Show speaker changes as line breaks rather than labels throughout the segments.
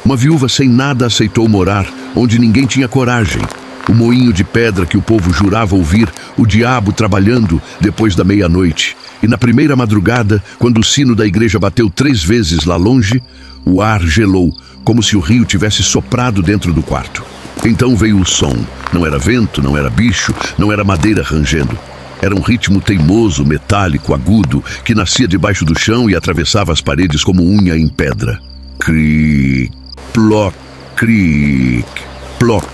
Uma viúva sem nada aceitou morar onde ninguém tinha coragem. O moinho de pedra que o povo jurava ouvir o diabo trabalhando depois da meia-noite. E na primeira madrugada, quando o sino da igreja bateu 3 vezes lá longe, o ar gelou, como se o rio tivesse soprado dentro do quarto. Então veio o som. Não era vento, não era bicho, não era madeira rangendo. Era um ritmo teimoso, metálico, agudo, que nascia debaixo do chão e atravessava as paredes como unha em pedra. Cric, ploc, cric, ploc.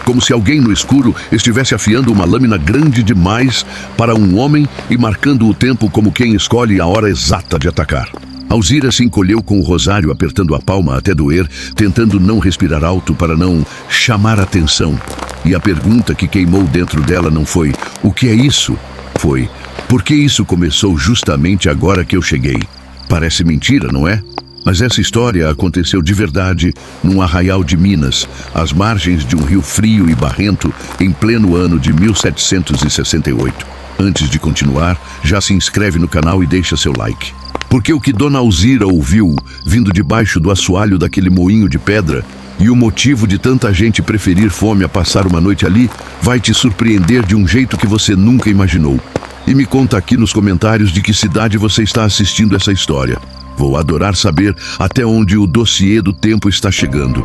Como se alguém no escuro estivesse afiando uma lâmina grande demais para um homem e marcando o tempo como quem escolhe a hora exata de atacar. Alzira se encolheu com o rosário apertando a palma até doer, tentando não respirar alto para não chamar atenção. E a pergunta que queimou dentro dela não foi "o que é isso?", foi "por que isso começou justamente agora que eu cheguei?". Parece mentira, não é? Mas essa história aconteceu de verdade num arraial de Minas, às margens de um rio frio e barrento, em pleno ano de 1768. Antes de continuar, já se inscreve no canal e deixa seu like. Porque o que Dona Alzira ouviu, vindo debaixo do assoalho daquele moinho de pedra, e o motivo de tanta gente preferir fome a passar uma noite ali, vai te surpreender de um jeito que você nunca imaginou. E me conta aqui nos comentários de que cidade você está assistindo essa história. Vou adorar saber até onde o dossiê do tempo está chegando.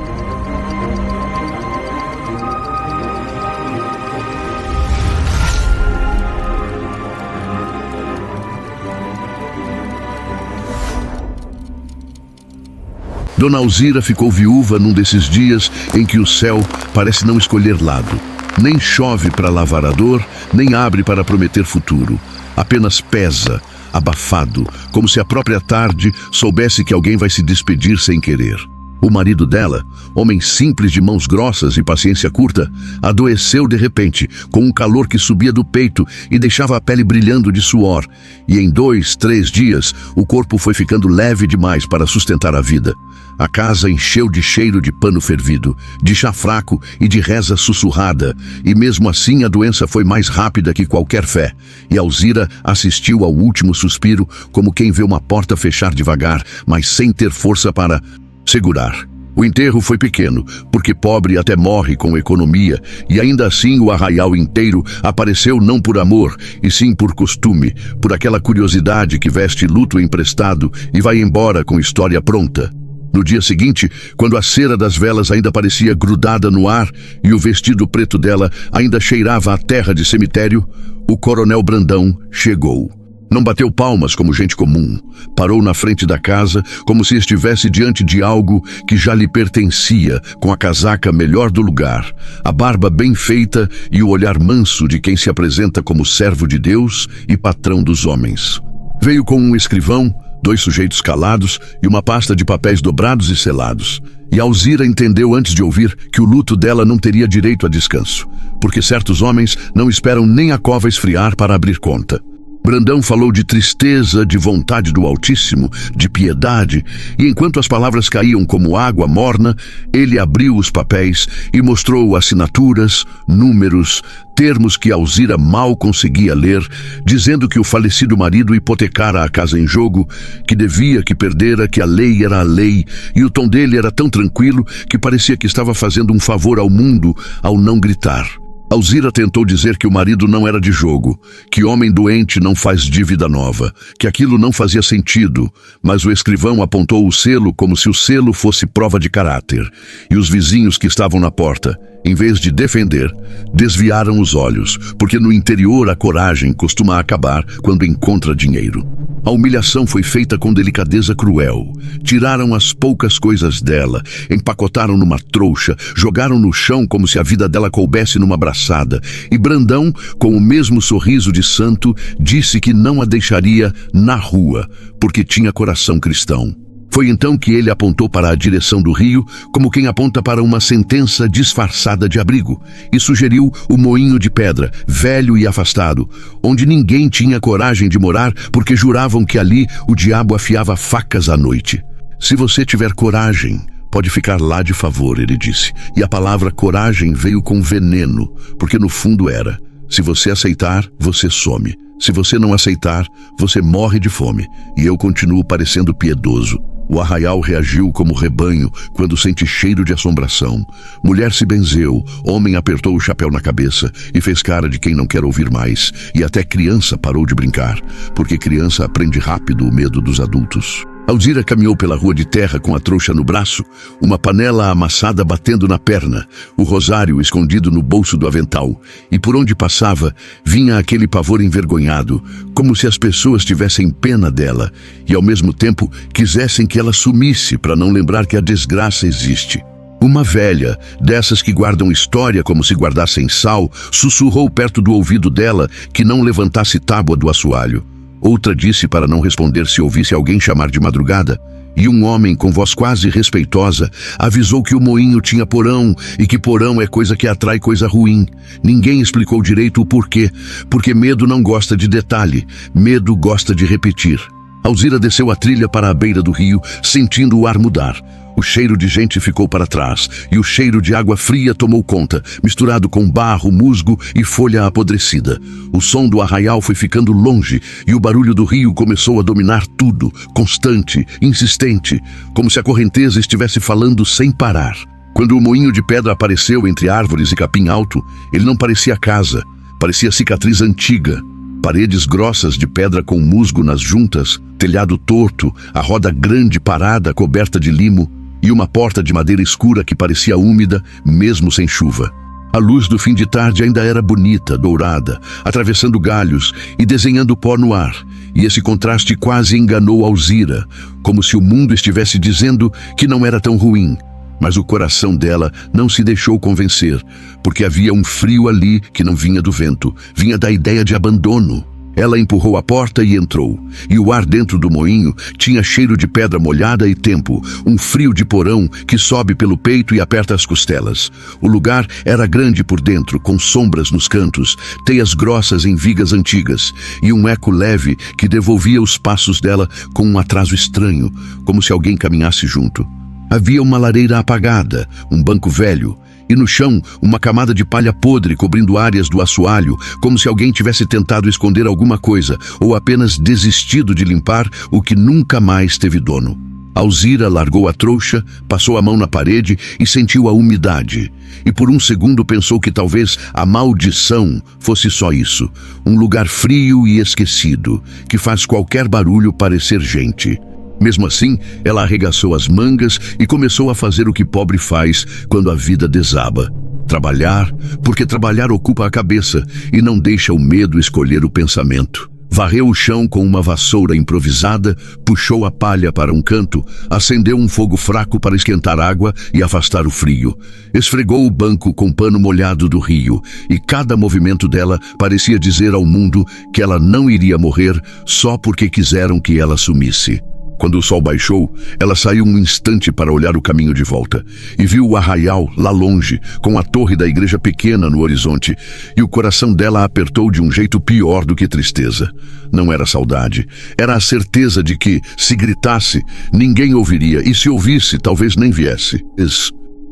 Dona Alzira ficou viúva num desses dias em que o céu parece não escolher lado. Nem chove para lavar a dor, nem abre para prometer futuro. Apenas pesa, abafado, como se a própria tarde soubesse que alguém vai se despedir sem querer. O marido dela, homem simples de mãos grossas e paciência curta, adoeceu de repente, com um calor que subia do peito e deixava a pele brilhando de suor. E em 2, 3 dias, o corpo foi ficando leve demais para sustentar a vida. A casa encheu de cheiro de pano fervido, de chá fraco e de reza sussurrada, e mesmo assim a doença foi mais rápida que qualquer fé, e Alzira assistiu ao último suspiro como quem vê uma porta fechar devagar, mas sem ter força para segurar. O enterro foi pequeno, porque pobre até morre com economia, e ainda assim o arraial inteiro apareceu não por amor, e sim por costume, por aquela curiosidade que veste luto emprestado e vai embora com história pronta. No dia seguinte, quando a cera das velas ainda parecia grudada no ar e o vestido preto dela ainda cheirava a terra de cemitério, o coronel Brandão chegou. Não bateu palmas como gente comum. Parou na frente da casa como se estivesse diante de algo que já lhe pertencia, com a casaca melhor do lugar, a barba bem feita e o olhar manso de quem se apresenta como servo de Deus e patrão dos homens. Veio com um escrivão, 2 sujeitos calados e uma pasta de papéis dobrados e selados. E Alzira entendeu antes de ouvir que o luto dela não teria direito a descanso, porque certos homens não esperam nem a cova esfriar para abrir conta. Brandão falou de tristeza, de vontade do Altíssimo, de piedade, e enquanto as palavras caíam como água morna, ele abriu os papéis e mostrou assinaturas, números, termos que Alzira mal conseguia ler, dizendo que o falecido marido hipotecara a casa em jogo, que devia, que perdera, que a lei era a lei, e o tom dele era tão tranquilo que parecia que estava fazendo um favor ao mundo ao não gritar. Alzira tentou dizer que o marido não era de jogo, que homem doente não faz dívida nova, que aquilo não fazia sentido, mas o escrivão apontou o selo como se o selo fosse prova de caráter, e os vizinhos que estavam na porta, em vez de defender, desviaram os olhos, porque no interior a coragem costuma acabar quando encontra dinheiro. A humilhação foi feita com delicadeza cruel. Tiraram as poucas coisas dela, empacotaram numa trouxa, jogaram no chão como se a vida dela coubesse numa braçada, e Brandão, com o mesmo sorriso de santo, disse que não a deixaria na rua, porque tinha coração cristão. Foi então que ele apontou para a direção do rio, como quem aponta para uma sentença disfarçada de abrigo, e sugeriu o moinho de pedra, velho e afastado, onde ninguém tinha coragem de morar porque juravam que ali o diabo afiava facas à noite. Se você tiver coragem, pode ficar lá de favor, ele disse, e a palavra coragem veio com veneno, porque no fundo era: se você aceitar, você some. Se você não aceitar, você morre de fome, e eu continuo parecendo piedoso. O arraial reagiu como rebanho quando sente cheiro de assombração. Mulher se benzeu, homem apertou o chapéu na cabeça e fez cara de quem não quer ouvir mais. E até criança parou de brincar, porque criança aprende rápido o medo dos adultos. Alzira caminhou pela rua de terra com a trouxa no braço, uma panela amassada batendo na perna, o rosário escondido no bolso do avental, e por onde passava, vinha aquele pavor envergonhado, como se as pessoas tivessem pena dela e ao mesmo tempo quisessem que ela sumisse para não lembrar que a desgraça existe. Uma velha, dessas que guardam história como se guardassem sal, sussurrou perto do ouvido dela que não levantasse tábua do assoalho. Outra disse para não responder se ouvisse alguém chamar de madrugada, e um homem com voz quase respeitosa avisou que o moinho tinha porão e que porão é coisa que atrai coisa ruim. Ninguém explicou direito o porquê, porque medo não gosta de detalhe, medo gosta de repetir. Alzira desceu a trilha para a beira do rio, sentindo o ar mudar. O cheiro de gente ficou para trás e o cheiro de água fria tomou conta, misturado com barro, musgo e folha apodrecida. O som do arraial foi ficando longe e o barulho do rio começou a dominar tudo, constante, insistente, como se a correnteza estivesse falando sem parar. Quando o moinho de pedra apareceu entre árvores e capim alto, ele não parecia casa, parecia cicatriz antiga. Paredes grossas de pedra com musgo nas juntas, telhado torto, a roda grande parada coberta de limo e uma porta de madeira escura que parecia úmida, mesmo sem chuva. A luz do fim de tarde ainda era bonita, dourada, atravessando galhos e desenhando pó no ar, e esse contraste quase enganou Alzira, como se o mundo estivesse dizendo que não era tão ruim. Mas o coração dela não se deixou convencer, porque havia um frio ali que não vinha do vento, vinha da ideia de abandono. Ela empurrou a porta e entrou, e o ar dentro do moinho tinha cheiro de pedra molhada e tempo, um frio de porão que sobe pelo peito e aperta as costelas. O lugar era grande por dentro, com sombras nos cantos, teias grossas em vigas antigas, e um eco leve que devolvia os passos dela com um atraso estranho, como se alguém caminhasse junto. Havia uma lareira apagada, um banco velho, e no chão uma camada de palha podre cobrindo áreas do assoalho, como se alguém tivesse tentado esconder alguma coisa ou apenas desistido de limpar o que nunca mais teve dono. Alzira largou a trouxa, passou a mão na parede e sentiu a umidade. E por um segundo pensou que talvez a maldição fosse só isso, um lugar frio e esquecido, que faz qualquer barulho parecer gente. Mesmo assim, ela arregaçou as mangas e começou a fazer o que pobre faz quando a vida desaba. Trabalhar, porque trabalhar ocupa a cabeça e não deixa o medo escolher o pensamento. Varreu o chão com uma vassoura improvisada, puxou a palha para um canto, acendeu um fogo fraco para esquentar água e afastar o frio. Esfregou o banco com pano molhado do rio, e cada movimento dela parecia dizer ao mundo que ela não iria morrer só porque quiseram que ela sumisse. Quando o sol baixou, ela saiu um instante para olhar o caminho de volta e viu o arraial lá longe, com a torre da igreja pequena no horizonte, e o coração dela apertou de um jeito pior do que tristeza. Não era saudade, era a certeza de que, se gritasse, ninguém ouviria, e se ouvisse, talvez nem viesse.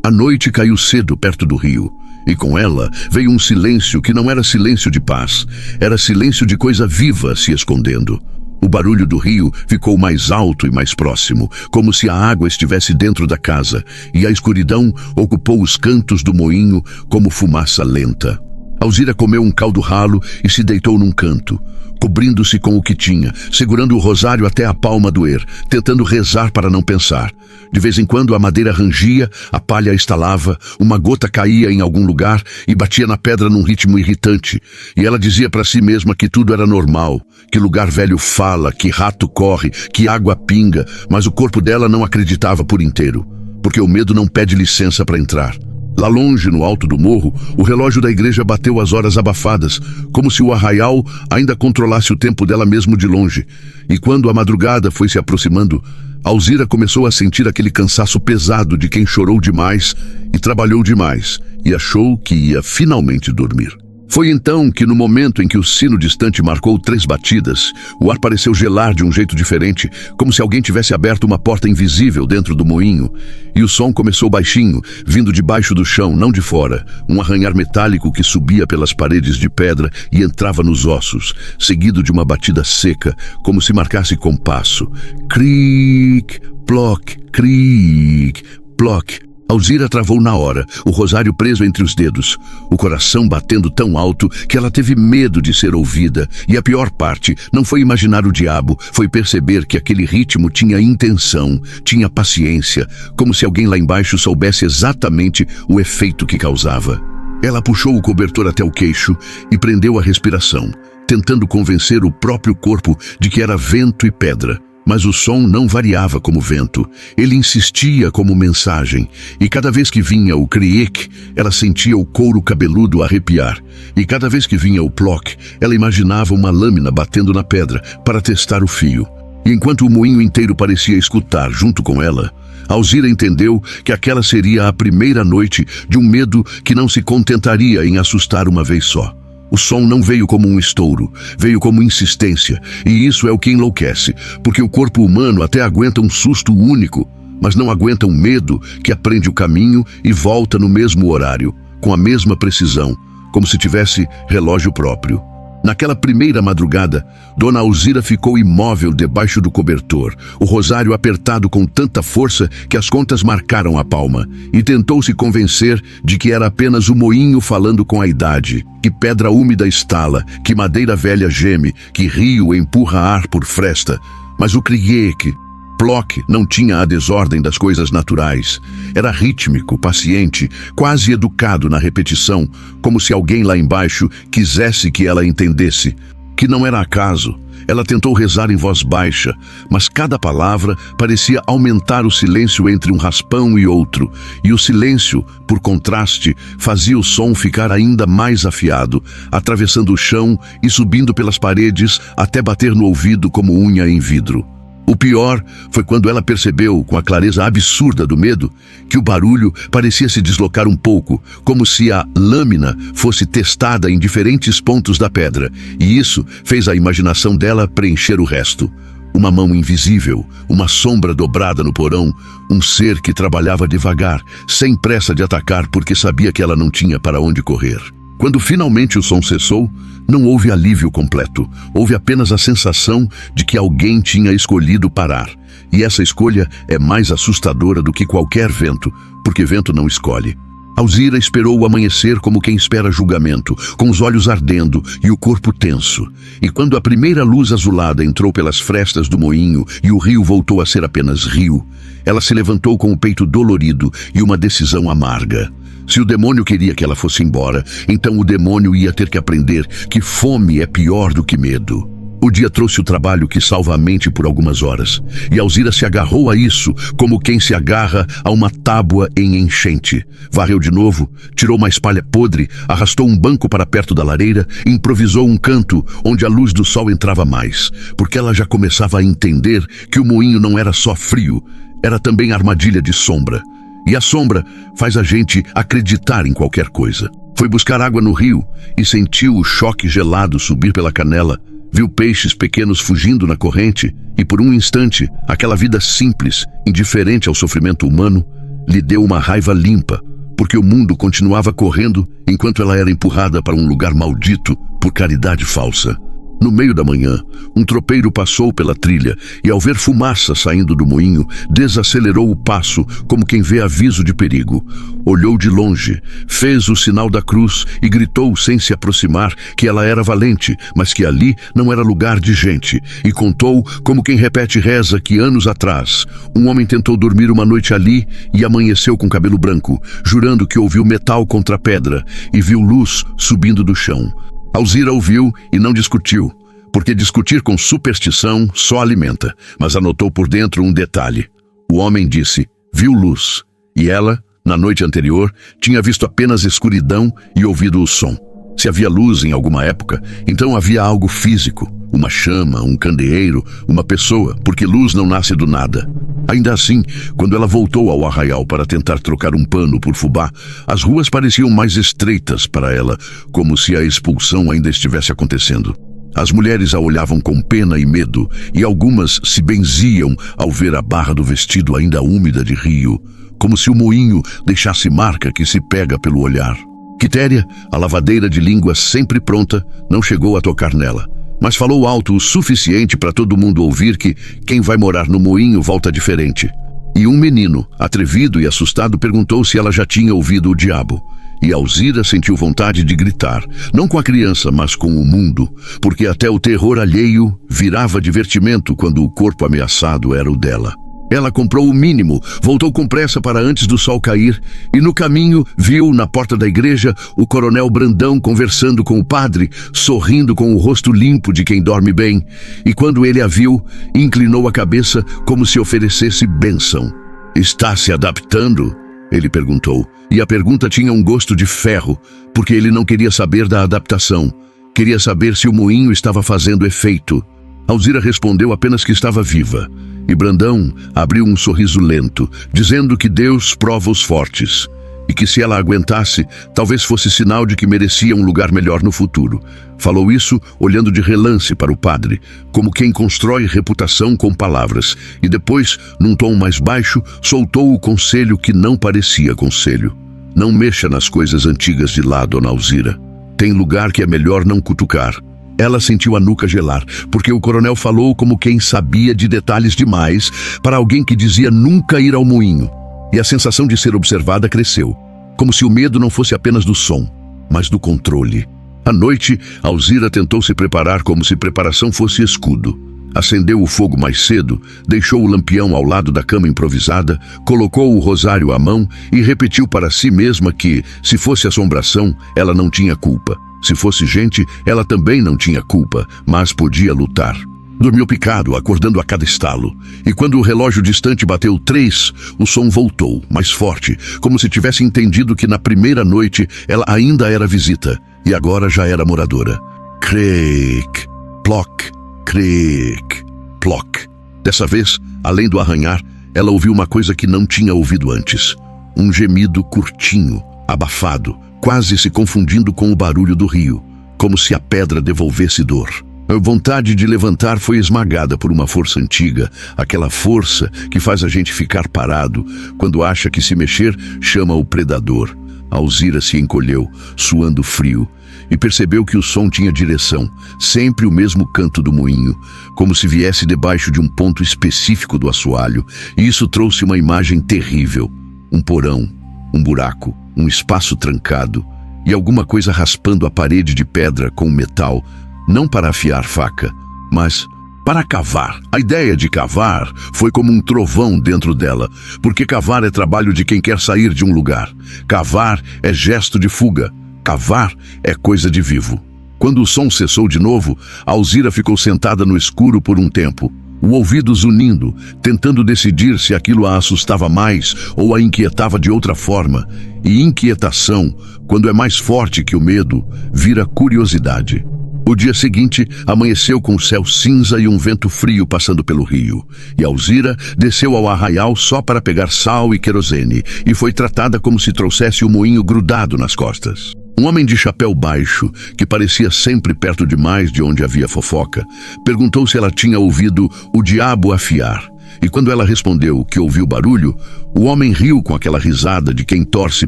A noite caiu cedo perto do rio, e com ela veio um silêncio que não era silêncio de paz, era silêncio de coisa viva se escondendo. O barulho do rio ficou mais alto e mais próximo, como se a água estivesse dentro da casa, e a escuridão ocupou os cantos do moinho como fumaça lenta. Alzira comeu um caldo ralo e se deitou num canto, cobrindo-se com o que tinha, segurando o rosário até a palma doer, tentando rezar para não pensar. De vez em quando a madeira rangia, a palha estalava, uma gota caía em algum lugar e batia na pedra num ritmo irritante. E ela dizia para si mesma que tudo era normal, que lugar velho fala, que rato corre, que água pinga, mas o corpo dela não acreditava por inteiro, porque o medo não pede licença para entrar. Lá longe, no alto do morro, o relógio da igreja bateu as horas abafadas, como se o arraial ainda controlasse o tempo dela mesmo de longe. E quando a madrugada foi se aproximando, Alzira começou a sentir aquele cansaço pesado de quem chorou demais e trabalhou demais, e achou que ia finalmente dormir. Foi então que, no momento em que o sino distante marcou 3 batidas, o ar pareceu gelar de um jeito diferente, como se alguém tivesse aberto uma porta invisível dentro do moinho. E o som começou baixinho, vindo debaixo do chão, não de fora, um arranhar metálico que subia pelas paredes de pedra e entrava nos ossos, seguido de uma batida seca, como se marcasse compasso. Cric, Ploc, cric, ploc. Alzira travou na hora, o rosário preso entre os dedos, o coração batendo tão alto que ela teve medo de ser ouvida. E a pior parte não foi imaginar o diabo, foi perceber que aquele ritmo tinha intenção, tinha paciência, como se alguém lá embaixo soubesse exatamente o efeito que causava. Ela puxou o cobertor até o queixo e prendeu a respiração, tentando convencer o próprio corpo de que era vento e pedra. Mas o som não variava como vento, ele insistia como mensagem, e cada vez que vinha o criec, ela sentia o couro cabeludo arrepiar, e cada vez que vinha o ploc, ela imaginava uma lâmina batendo na pedra para testar o fio. E enquanto o moinho inteiro parecia escutar junto com ela, Alzira entendeu que aquela seria a primeira noite de um medo que não se contentaria em assustar uma vez só. O som não veio como um estouro, veio como insistência, e isso é o que enlouquece, porque o corpo humano até aguenta um susto único, mas não aguenta um medo que aprende o caminho e volta no mesmo horário, com a mesma precisão, como se tivesse relógio próprio. Naquela primeira madrugada, Dona Alzira ficou imóvel debaixo do cobertor, o rosário apertado com tanta força que as contas marcaram a palma, e tentou se convencer de que era apenas o moinho falando com a idade, que pedra úmida estala, que madeira velha geme, que rio empurra ar por fresta. Mas o criec, ploc, não tinha a desordem das coisas naturais. Era rítmico, paciente, quase educado na repetição, como se alguém lá embaixo quisesse que ela entendesse. Que não era acaso. Ela tentou rezar em voz baixa, mas cada palavra parecia aumentar o silêncio entre um raspão e outro, e o silêncio, por contraste, fazia o som ficar ainda mais afiado, atravessando o chão e subindo pelas paredes até bater no ouvido como unha em vidro. O pior foi quando ela percebeu, com a clareza absurda do medo, que o barulho parecia se deslocar um pouco, como se a lâmina fosse testada em diferentes pontos da pedra, e isso fez a imaginação dela preencher o resto. Uma mão invisível, uma sombra dobrada no porão, um ser que trabalhava devagar, sem pressa de atacar porque sabia que ela não tinha para onde correr. Quando finalmente o som cessou, não houve alívio completo, houve apenas a sensação de que alguém tinha escolhido parar. E essa escolha é mais assustadora do que qualquer vento, porque vento não escolhe. Alzira esperou o amanhecer como quem espera julgamento, com os olhos ardendo e o corpo tenso. E quando a primeira luz azulada entrou pelas frestas do moinho e o rio voltou a ser apenas rio, ela se levantou com o peito dolorido e uma decisão amarga. Se o demônio queria que ela fosse embora, então o demônio ia ter que aprender que fome é pior do que medo. O dia trouxe o trabalho que salva a mente por algumas horas, e Alzira se agarrou a isso como quem se agarra a uma tábua em enchente. Varreu de novo, tirou uma espalha podre, arrastou um banco para perto da lareira, improvisou um canto onde a luz do sol entrava mais, porque ela já começava a entender que o moinho não era só frio, era também armadilha de sombra. E a sombra faz a gente acreditar em qualquer coisa. Foi buscar água no rio e sentiu o choque gelado subir pela canela. Viu peixes pequenos fugindo na corrente e, por um instante, aquela vida simples, indiferente ao sofrimento humano, lhe deu uma raiva limpa, porque o mundo continuava correndo enquanto ela era empurrada para um lugar maldito por caridade falsa. No meio da manhã, um tropeiro passou pela trilha e, ao ver fumaça saindo do moinho, desacelerou o passo como quem vê aviso de perigo. Olhou de longe, fez o sinal da cruz e gritou sem se aproximar que ela era valente, mas que ali não era lugar de gente, e contou como quem repete reza que anos atrás um homem tentou dormir uma noite ali e amanheceu com cabelo branco, jurando que ouviu metal contra pedra e viu luz subindo do chão. Alzira ouviu e não discutiu, porque discutir com superstição só alimenta, mas anotou por dentro um detalhe. O homem disse, viu luz, e ela, na noite anterior, tinha visto apenas escuridão e ouvido o som. Se havia luz em alguma época, então havia algo físico, uma chama, um candeeiro, uma pessoa, porque luz não nasce do nada. Ainda assim, quando ela voltou ao arraial para tentar trocar um pano por fubá, as ruas pareciam mais estreitas para ela, como se a expulsão ainda estivesse acontecendo. As mulheres a olhavam com pena e medo, e algumas se benziam ao ver a barra do vestido ainda úmida de rio, como se o moinho deixasse marca que se pega pelo olhar. Quitéria, a lavadeira de língua sempre pronta, não chegou a tocar nela, mas falou alto o suficiente para todo mundo ouvir que quem vai morar no moinho volta diferente. E um menino, atrevido e assustado, perguntou se ela já tinha ouvido o diabo. E Alzira sentiu vontade de gritar, não com a criança, mas com o mundo, porque até o terror alheio virava divertimento quando o corpo ameaçado era o dela. Ela comprou o mínimo, voltou com pressa para antes do sol cair, e no caminho viu, na porta da igreja, o coronel Brandão conversando com o padre, sorrindo com o rosto limpo de quem dorme bem. E quando ele a viu, inclinou a cabeça como se oferecesse bênção. "Está se adaptando?" ele perguntou. E a pergunta tinha um gosto de ferro, porque ele não queria saber da adaptação. Queria saber se o moinho estava fazendo efeito. Alzira respondeu apenas que estava viva. E Brandão abriu um sorriso lento, dizendo que Deus prova os fortes, e que se ela aguentasse, talvez fosse sinal de que merecia um lugar melhor no futuro. Falou isso olhando de relance para o padre, como quem constrói reputação com palavras, e depois, num tom mais baixo, soltou o conselho que não parecia conselho. "Não mexa nas coisas antigas de lá, dona Alzira. Tem lugar que é melhor não cutucar." Ela sentiu a nuca gelar, porque o coronel falou como quem sabia de detalhes demais para alguém que dizia nunca ir ao moinho. E a sensação de ser observada cresceu, como se o medo não fosse apenas do som, mas do controle. À noite, Alzira tentou se preparar como se preparação fosse escudo. Acendeu o fogo mais cedo, deixou o lampião ao lado da cama improvisada, colocou o rosário à mão e repetiu para si mesma que, se fosse assombração, ela não tinha culpa. Se fosse gente, ela também não tinha culpa, mas podia lutar. Dormiu picado, acordando a cada estalo. E quando o relógio distante bateu 3, o som voltou, mais forte, como se tivesse entendido que na primeira noite ela ainda era visita, e agora já era moradora. Creak, ploc, creak, ploc. Dessa vez, além do arranhar, ela ouviu uma coisa que não tinha ouvido antes. Um gemido curtinho, abafado, quase se confundindo com o barulho do rio, como se a pedra devolvesse dor. A vontade de levantar foi esmagada por uma força antiga, aquela força que faz a gente ficar parado, quando acha que se mexer, chama o predador. Alzira se encolheu, suando frio, e percebeu que o som tinha direção, sempre o mesmo canto do moinho, como se viesse debaixo de um ponto específico do assoalho, e isso trouxe uma imagem terrível. Um porão, um buraco, um espaço trancado e alguma coisa raspando a parede de pedra com metal, não para afiar faca, mas para cavar. A ideia de cavar foi como um trovão dentro dela, porque cavar é trabalho de quem quer sair de um lugar. Cavar é gesto de fuga. Cavar é coisa de vivo. Quando o som cessou de novo, Alzira ficou sentada no escuro por um tempo, o ouvido zunindo, tentando decidir se aquilo a assustava mais ou a inquietava de outra forma. E inquietação, quando é mais forte que o medo, vira curiosidade. O dia seguinte amanheceu com o céu cinza e um vento frio passando pelo rio. E Alzira desceu ao arraial só para pegar sal e querosene, e foi tratada como se trouxesse o moinho grudado nas costas. Um homem de chapéu baixo, que parecia sempre perto demais de onde havia fofoca, perguntou se ela tinha ouvido o diabo afiar. E quando ela respondeu que ouviu barulho, o homem riu com aquela risada de quem torce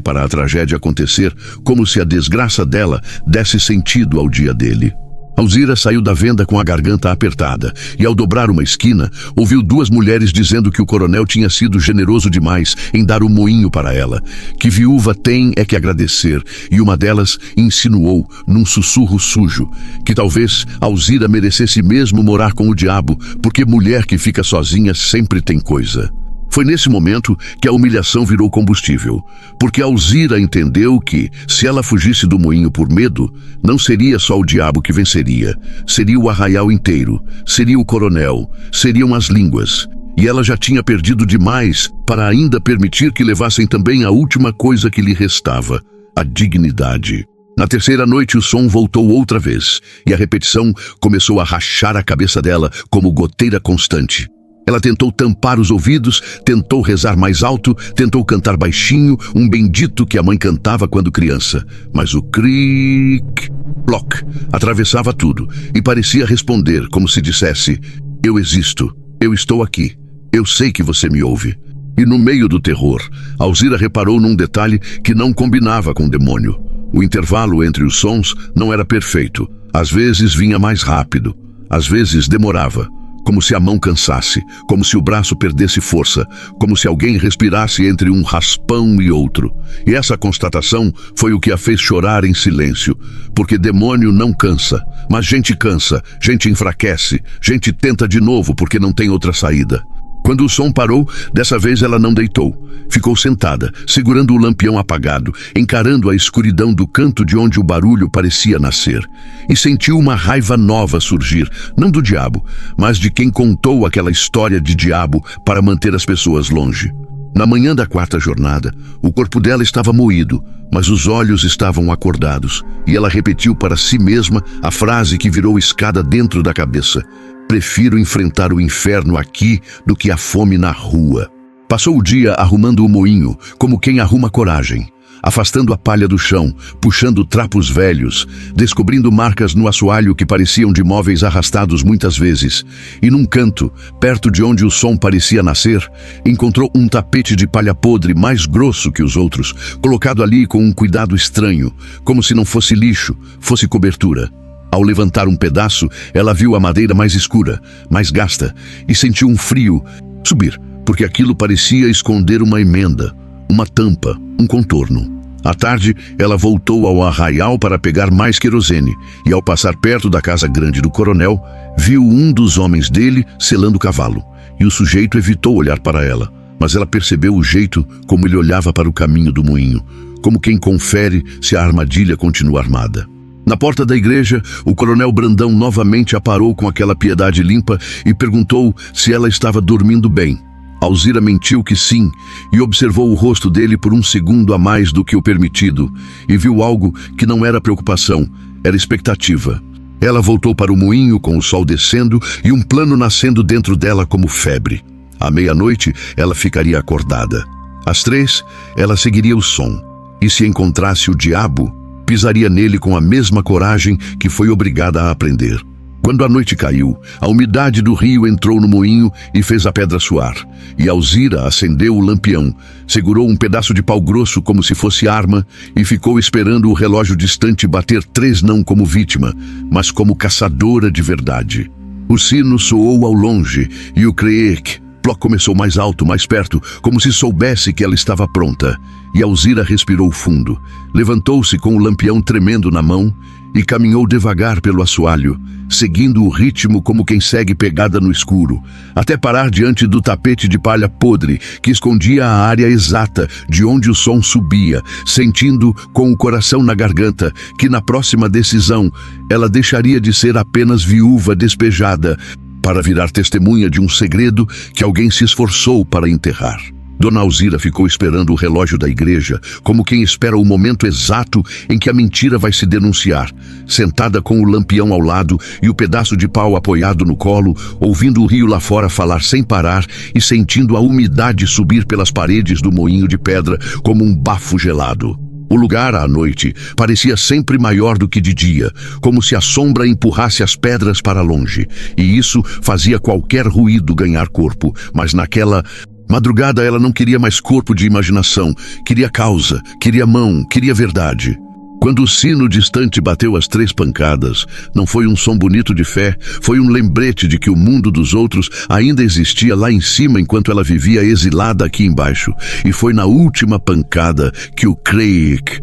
para a tragédia acontecer, como se a desgraça dela desse sentido ao dia dele. Alzira saiu da venda com a garganta apertada e, ao dobrar uma esquina, ouviu 2 mulheres dizendo que o coronel tinha sido generoso demais em dar o moinho para ela, que viúva tem é que agradecer, e uma delas insinuou, num sussurro sujo, que talvez Alzira merecesse mesmo morar com o diabo, porque mulher que fica sozinha sempre tem coisa. Foi nesse momento que a humilhação virou combustível, porque Alzira entendeu que, se ela fugisse do moinho por medo, não seria só o diabo que venceria, seria o arraial inteiro, seria o coronel, seriam as línguas, e ela já tinha perdido demais para ainda permitir que levassem também a última coisa que lhe restava, a dignidade. Na terceira noite o som voltou outra vez, e a repetição começou a rachar a cabeça dela como goteira constante. Ela tentou tampar os ouvidos, tentou rezar mais alto, tentou cantar baixinho, um bendito que a mãe cantava quando criança. Mas o cric, ploc, atravessava tudo e parecia responder como se dissesse: "Eu existo, eu estou aqui, eu sei que você me ouve." E no meio do terror, Alzira reparou num detalhe que não combinava com o demônio. O intervalo entre os sons não era perfeito. Às vezes vinha mais rápido, às vezes demorava, como se a mão cansasse, como se o braço perdesse força, como se alguém respirasse entre um raspão e outro. E essa constatação foi o que a fez chorar em silêncio, porque demônio não cansa, mas gente cansa, gente enfraquece, gente tenta de novo porque não tem outra saída. Quando o som parou, dessa vez ela não deitou. Ficou sentada, segurando o lampião apagado, encarando a escuridão do canto de onde o barulho parecia nascer. E sentiu uma raiva nova surgir, não do diabo, mas de quem contou aquela história de diabo para manter as pessoas longe. Na manhã da quarta jornada, o corpo dela estava moído, mas os olhos estavam acordados, e ela repetiu para si mesma a frase que virou escada dentro da cabeça: prefiro enfrentar o inferno aqui do que a fome na rua. Passou o dia arrumando o moinho, como quem arruma coragem, afastando a palha do chão, puxando trapos velhos, descobrindo marcas no assoalho que pareciam de móveis arrastados muitas vezes. E num canto, perto de onde o som parecia nascer, encontrou um tapete de palha podre mais grosso que os outros, colocado ali com um cuidado estranho, como se não fosse lixo, fosse cobertura. Ao levantar um pedaço, ela viu a madeira mais escura, mais gasta, e sentiu um frio subir, porque aquilo parecia esconder uma emenda, uma tampa, um contorno. À tarde, ela voltou ao arraial para pegar mais querosene, e ao passar perto da casa grande do coronel, viu um dos homens dele selando o cavalo, e o sujeito evitou olhar para ela, mas ela percebeu o jeito como ele olhava para o caminho do moinho, como quem confere se a armadilha continua armada. Na porta da igreja, o coronel Brandão novamente a parou com aquela piedade limpa e perguntou se ela estava dormindo bem. Alzira mentiu que sim, e observou o rosto dele por um segundo a mais do que o permitido, e viu algo que não era preocupação, era expectativa. Ela voltou para o moinho com o sol descendo e um plano nascendo dentro dela como febre. À meia-noite, ela ficaria acordada. Às 3, ela seguiria o som, e se encontrasse o diabo, pisaria nele com a mesma coragem que foi obrigada a aprender. Quando a noite caiu, a umidade do rio entrou no moinho e fez a pedra suar. E Alzira acendeu o lampião, segurou um pedaço de pau grosso como se fosse arma e ficou esperando o relógio distante bater 3 não como vítima, mas como caçadora de verdade. O sino soou ao longe e o creek começou mais alto, mais perto, como se soubesse que ela estava pronta. E Alzira respirou fundo, levantou-se com o lampião tremendo na mão e caminhou devagar pelo assoalho, seguindo o ritmo como quem segue pegada no escuro, até parar diante do tapete de palha podre que escondia a área exata de onde o som subia, sentindo com o coração na garganta que na próxima decisão ela deixaria de ser apenas viúva despejada para virar testemunha de um segredo que alguém se esforçou para enterrar. Dona Alzira ficou esperando o relógio da igreja, como quem espera o momento exato em que a mentira vai se denunciar, sentada com o lampião ao lado e o pedaço de pau apoiado no colo, ouvindo o rio lá fora falar sem parar e sentindo a umidade subir pelas paredes do moinho de pedra como um bafo gelado. O lugar, à noite, parecia sempre maior do que de dia, como se a sombra empurrasse as pedras para longe, e isso fazia qualquer ruído ganhar corpo, mas naquela madrugada ela não queria mais corpo de imaginação, queria causa, queria mão, queria verdade. Quando o sino distante bateu as 3 pancadas, não foi um som bonito de fé, foi um lembrete de que o mundo dos outros ainda existia lá em cima enquanto ela vivia exilada aqui embaixo. E foi na última pancada que o creak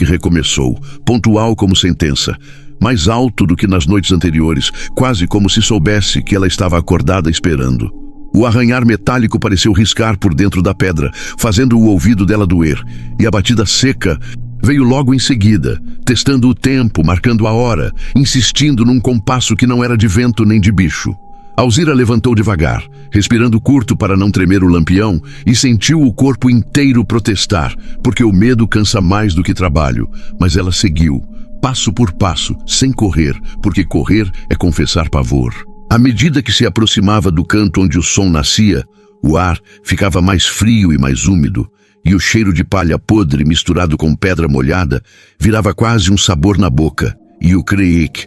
recomeçou, pontual como sentença, mais alto do que nas noites anteriores, quase como se soubesse que ela estava acordada esperando. O arranhar metálico pareceu riscar por dentro da pedra, fazendo o ouvido dela doer, e a batida seca veio logo em seguida, testando o tempo, marcando a hora, insistindo num compasso que não era de vento nem de bicho. Alzira levantou devagar, respirando curto para não tremer o lampião, e sentiu o corpo inteiro protestar, porque o medo cansa mais do que trabalho. Mas ela seguiu, passo por passo, sem correr, porque correr é confessar pavor. À medida que se aproximava do canto onde o som nascia, o ar ficava mais frio e mais úmido, e o cheiro de palha podre misturado com pedra molhada virava quase um sabor na boca, e o creak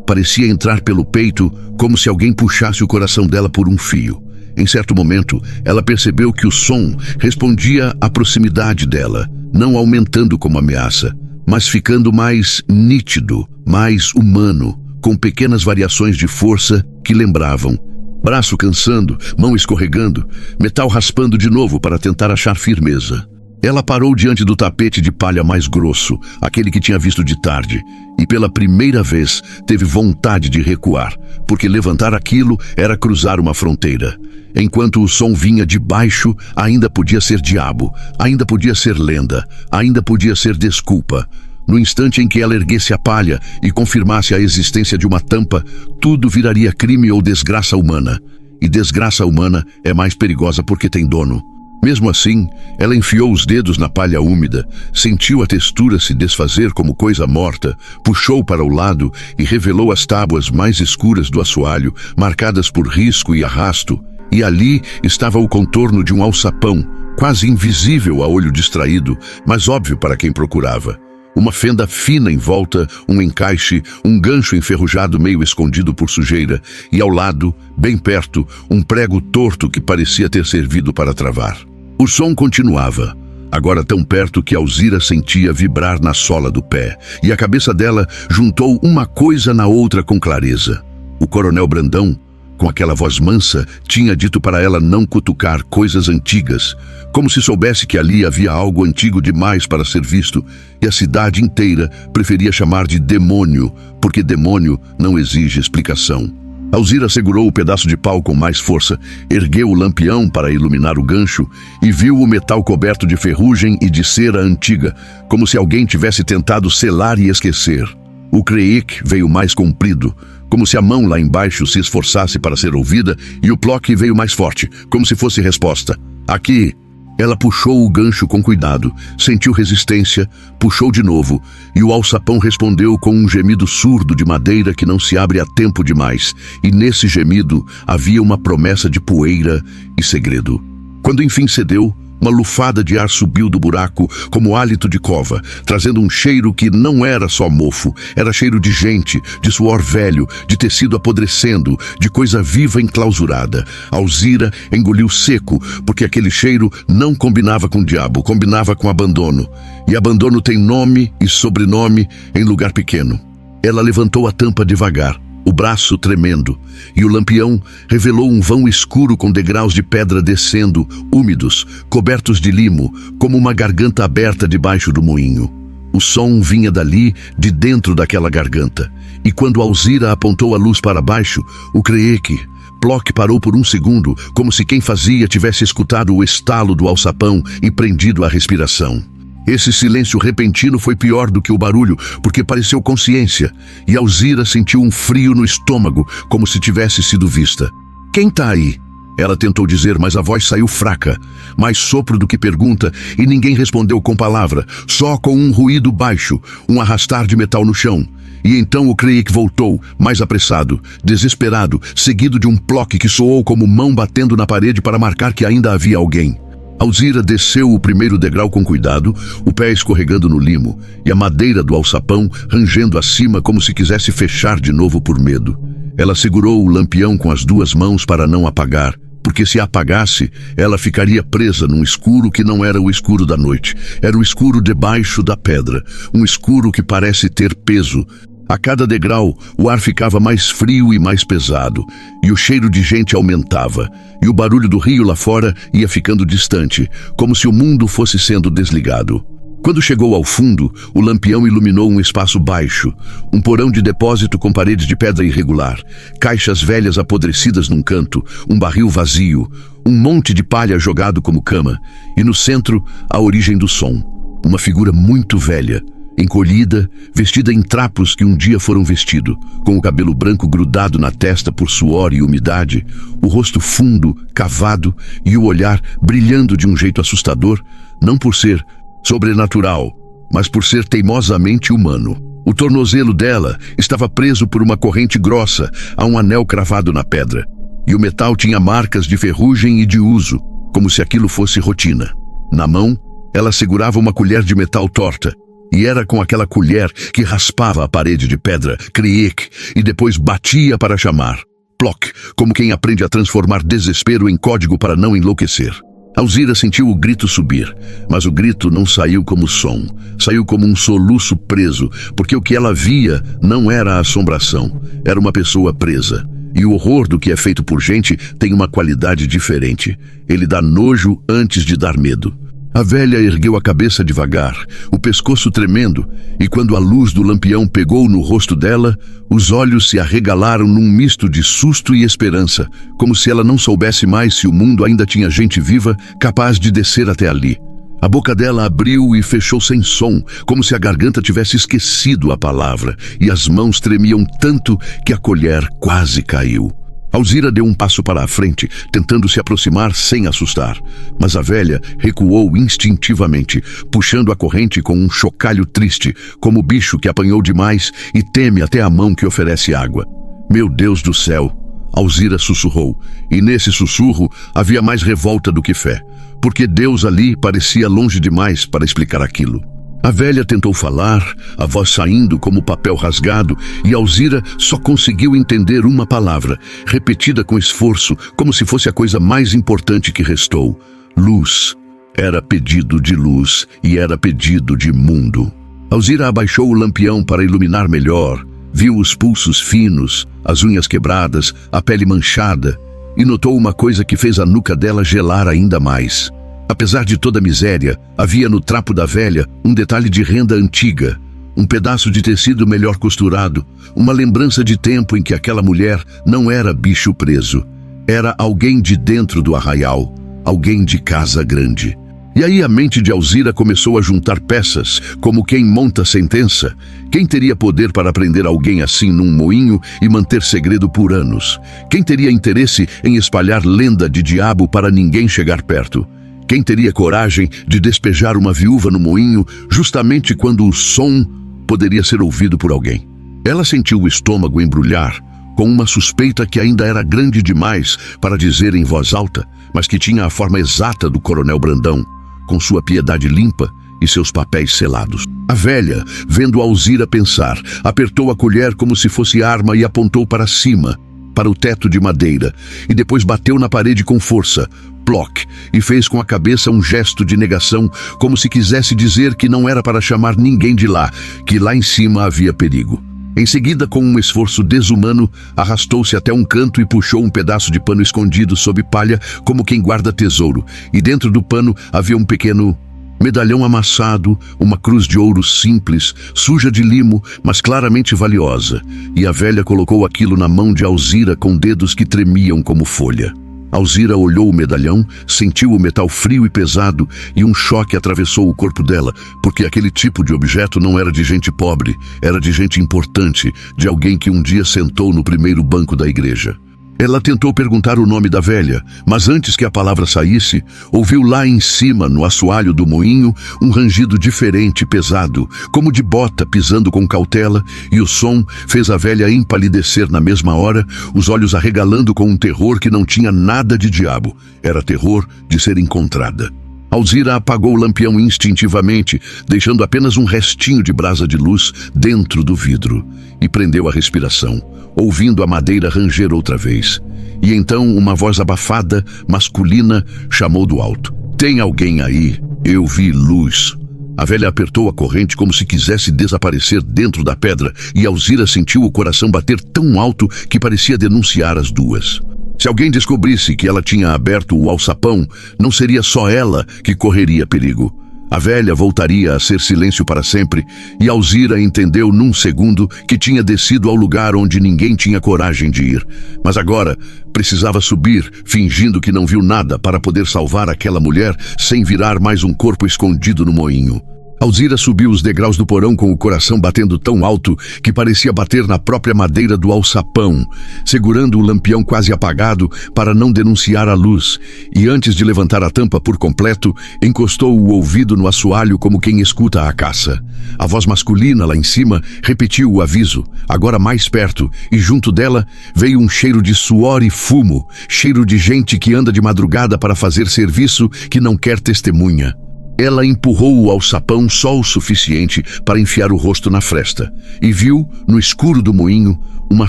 parecia entrar pelo peito como se alguém puxasse o coração dela por um fio. Em certo momento, ela percebeu que o som respondia à proximidade dela, não aumentando como ameaça, mas ficando mais nítido, mais humano, com pequenas variações de força que lembravam. Braço cansando, mão escorregando, metal raspando de novo para tentar achar firmeza. Ela parou diante do tapete de palha mais grosso, aquele que tinha visto de tarde, e pela primeira vez teve vontade de recuar, porque levantar aquilo era cruzar uma fronteira. Enquanto o som vinha de baixo, ainda podia ser diabo, ainda podia ser lenda, ainda podia ser desculpa. No instante em que ela erguesse a palha e confirmasse a existência de uma tampa, tudo viraria crime ou desgraça humana. E desgraça humana é mais perigosa porque tem dono. Mesmo assim, ela enfiou os dedos na palha úmida, sentiu a textura se desfazer como coisa morta, puxou para o lado e revelou as tábuas mais escuras do assoalho, marcadas por risco e arrasto, e ali estava o contorno de um alçapão, quase invisível a olho distraído, mas óbvio para quem procurava. Uma fenda fina em volta, um encaixe, um gancho enferrujado meio escondido por sujeira, e ao lado, bem perto, um prego torto que parecia ter servido para travar. O som continuava, agora tão perto que Alzira sentia vibrar na sola do pé, e a cabeça dela juntou uma coisa na outra com clareza. O coronel Brandão, com aquela voz mansa, tinha dito para ela não cutucar coisas antigas, como se soubesse que ali havia algo antigo demais para ser visto, e a cidade inteira preferia chamar de demônio, porque demônio não exige explicação. Alzira segurou o pedaço de pau com mais força, ergueu o lampião para iluminar o gancho e viu o metal coberto de ferrugem e de cera antiga, como se alguém tivesse tentado selar e esquecer. O creik veio mais comprido, como se a mão lá embaixo se esforçasse para ser ouvida, e o ploque veio mais forte, como se fosse resposta. Aqui! Ela puxou o gancho com cuidado, sentiu resistência, puxou de novo, e o alçapão respondeu com um gemido surdo de madeira que não se abre a tempo demais, e nesse gemido havia uma promessa de poeira e segredo. Quando enfim cedeu, uma lufada de ar subiu do buraco como hálito de cova, trazendo um cheiro que não era só mofo, era cheiro de gente, de suor velho, de tecido apodrecendo, de coisa viva enclausurada. Alzira engoliu seco, porque aquele cheiro não combinava com o diabo, combinava com abandono. E abandono tem nome e sobrenome em lugar pequeno. Ela levantou a tampa devagar, o braço tremendo, e o lampião revelou um vão escuro com degraus de pedra descendo, úmidos, cobertos de limo, como uma garganta aberta debaixo do moinho. O som vinha dali, de dentro daquela garganta, e quando Alzira apontou a luz para baixo, o creek, Plock parou por um segundo, como se quem fazia tivesse escutado o estalo do alçapão e prendido a respiração. Esse silêncio repentino foi pior do que o barulho, porque pareceu consciência, e Alzira sentiu um frio no estômago, como se tivesse sido vista. "Quem tá aí?" Ela tentou dizer, mas a voz saiu fraca, mais sopro do que pergunta, e ninguém respondeu com palavra, só com um ruído baixo, um arrastar de metal no chão. E então o creik voltou, mais apressado, desesperado, seguido de um ploque que soou como mão batendo na parede para marcar que ainda havia alguém. Alzira desceu o primeiro degrau com cuidado, o pé escorregando no limo, e a madeira do alçapão rangendo acima como se quisesse fechar de novo por medo. Ela segurou o lampião com as duas mãos para não apagar, porque se apagasse, ela ficaria presa num escuro que não era o escuro da noite. Era o escuro debaixo da pedra, um escuro que parece ter peso. A cada degrau, o ar ficava mais frio e mais pesado, e o cheiro de gente aumentava, e o barulho do rio lá fora ia ficando distante, como se o mundo fosse sendo desligado. Quando chegou ao fundo, o lampião iluminou um espaço baixo, um porão de depósito com paredes de pedra irregular, caixas velhas apodrecidas num canto, um barril vazio, um monte de palha jogado como cama, e no centro, a origem do som. Uma figura muito velha, encolhida, vestida em trapos que um dia foram vestidos, com o cabelo branco grudado na testa por suor e umidade, o rosto fundo, cavado e o olhar brilhando de um jeito assustador, não por ser sobrenatural, mas por ser teimosamente humano. O tornozelo dela estava preso por uma corrente grossa a um anel cravado na pedra, e o metal tinha marcas de ferrugem e de uso, como se aquilo fosse rotina. Na mão, ela segurava uma colher de metal torta, e era com aquela colher que raspava a parede de pedra, creik, e depois batia para chamar. Plock, como quem aprende a transformar desespero em código para não enlouquecer. Alzira sentiu o grito subir, mas o grito não saiu como som, saiu como um soluço preso, porque o que ela via não era a assombração, era uma pessoa presa. E o horror do que é feito por gente tem uma qualidade diferente. Ele dá nojo antes de dar medo. A velha ergueu a cabeça devagar, o pescoço tremendo, e quando a luz do lampião pegou no rosto dela, os olhos se arregalaram num misto de susto e esperança, como se ela não soubesse mais se o mundo ainda tinha gente viva capaz de descer até ali. A boca dela abriu e fechou sem som, como se a garganta tivesse esquecido a palavra, e as mãos tremiam tanto que a colher quase caiu. Alzira deu um passo para a frente, tentando se aproximar sem assustar, mas a velha recuou instintivamente, puxando a corrente com um chocalho triste, como bicho que apanhou demais e teme até a mão que oferece água. "Meu Deus do céu!" Alzira sussurrou, e nesse sussurro havia mais revolta do que fé, porque Deus ali parecia longe demais para explicar aquilo. A velha tentou falar, a voz saindo como papel rasgado, e Alzira só conseguiu entender uma palavra, repetida com esforço, como se fosse a coisa mais importante que restou: luz. Era pedido de luz e era pedido de mundo. Alzira abaixou o lampião para iluminar melhor, viu os pulsos finos, as unhas quebradas, a pele manchada, e notou uma coisa que fez a nuca dela gelar ainda mais. Apesar de toda a miséria, havia no trapo da velha um detalhe de renda antiga, um pedaço de tecido melhor costurado, uma lembrança de tempo em que aquela mulher não era bicho preso. Era alguém de dentro do arraial, alguém de casa grande. E aí a mente de Alzira começou a juntar peças, como quem monta sentença. Quem teria poder para prender alguém assim num moinho e manter segredo por anos? Quem teria interesse em espalhar lenda de diabo para ninguém chegar perto? Quem teria coragem de despejar uma viúva no moinho justamente quando o som poderia ser ouvido por alguém? Ela sentiu o estômago embrulhar com uma suspeita que ainda era grande demais para dizer em voz alta, mas que tinha a forma exata do Coronel Brandão, com sua piedade limpa e seus papéis selados. A velha, vendo Alzira pensar, apertou a colher como se fosse arma e apontou para cima, para o teto de madeira, e depois bateu na parede com força, ploc, e fez com a cabeça um gesto de negação, como se quisesse dizer que não era para chamar ninguém de lá, que lá em cima havia perigo. Em seguida, com um esforço desumano, arrastou-se até um canto e puxou um pedaço de pano escondido sob palha, como quem guarda tesouro, e dentro do pano havia um pequeno medalhão amassado, uma cruz de ouro simples, suja de limo, mas claramente valiosa, e a velha colocou aquilo na mão de Alzira com dedos que tremiam como folha. Alzira olhou o medalhão, sentiu o metal frio e pesado, e um choque atravessou o corpo dela, porque aquele tipo de objeto não era de gente pobre, era de gente importante, de alguém que um dia sentou no primeiro banco da igreja. Ela tentou perguntar o nome da velha, mas antes que a palavra saísse, ouviu lá em cima, no assoalho do moinho, um rangido diferente, pesado, como de bota pisando com cautela, e o som fez a velha empalidecer na mesma hora, os olhos arregalando com um terror que não tinha nada de diabo. Era terror de ser encontrada. Alzira apagou o lampião instintivamente, deixando apenas um restinho de brasa de luz dentro do vidro, e prendeu a respiração, ouvindo a madeira ranger outra vez. E então uma voz abafada, masculina, chamou do alto: "Tem alguém aí? Eu vi luz." A velha apertou a corrente como se quisesse desaparecer dentro da pedra, e Alzira sentiu o coração bater tão alto que parecia denunciar as duas. Se alguém descobrisse que ela tinha aberto o alçapão, não seria só ela que correria perigo. A velha voltaria a ser silêncio para sempre, e Alzira entendeu num segundo que tinha descido ao lugar onde ninguém tinha coragem de ir. Mas agora precisava subir, fingindo que não viu nada, para poder salvar aquela mulher sem virar mais um corpo escondido no moinho. Alzira subiu os degraus do porão com o coração batendo tão alto que parecia bater na própria madeira do alçapão, segurando o lampião quase apagado para não denunciar a luz, e antes de levantar a tampa por completo, encostou o ouvido no assoalho como quem escuta a caça. A voz masculina lá em cima repetiu o aviso, agora mais perto, e junto dela veio um cheiro de suor e fumo, cheiro de gente que anda de madrugada para fazer serviço que não quer testemunha. Ela empurrou o alçapão só o suficiente para enfiar o rosto na fresta e viu, no escuro do moinho, uma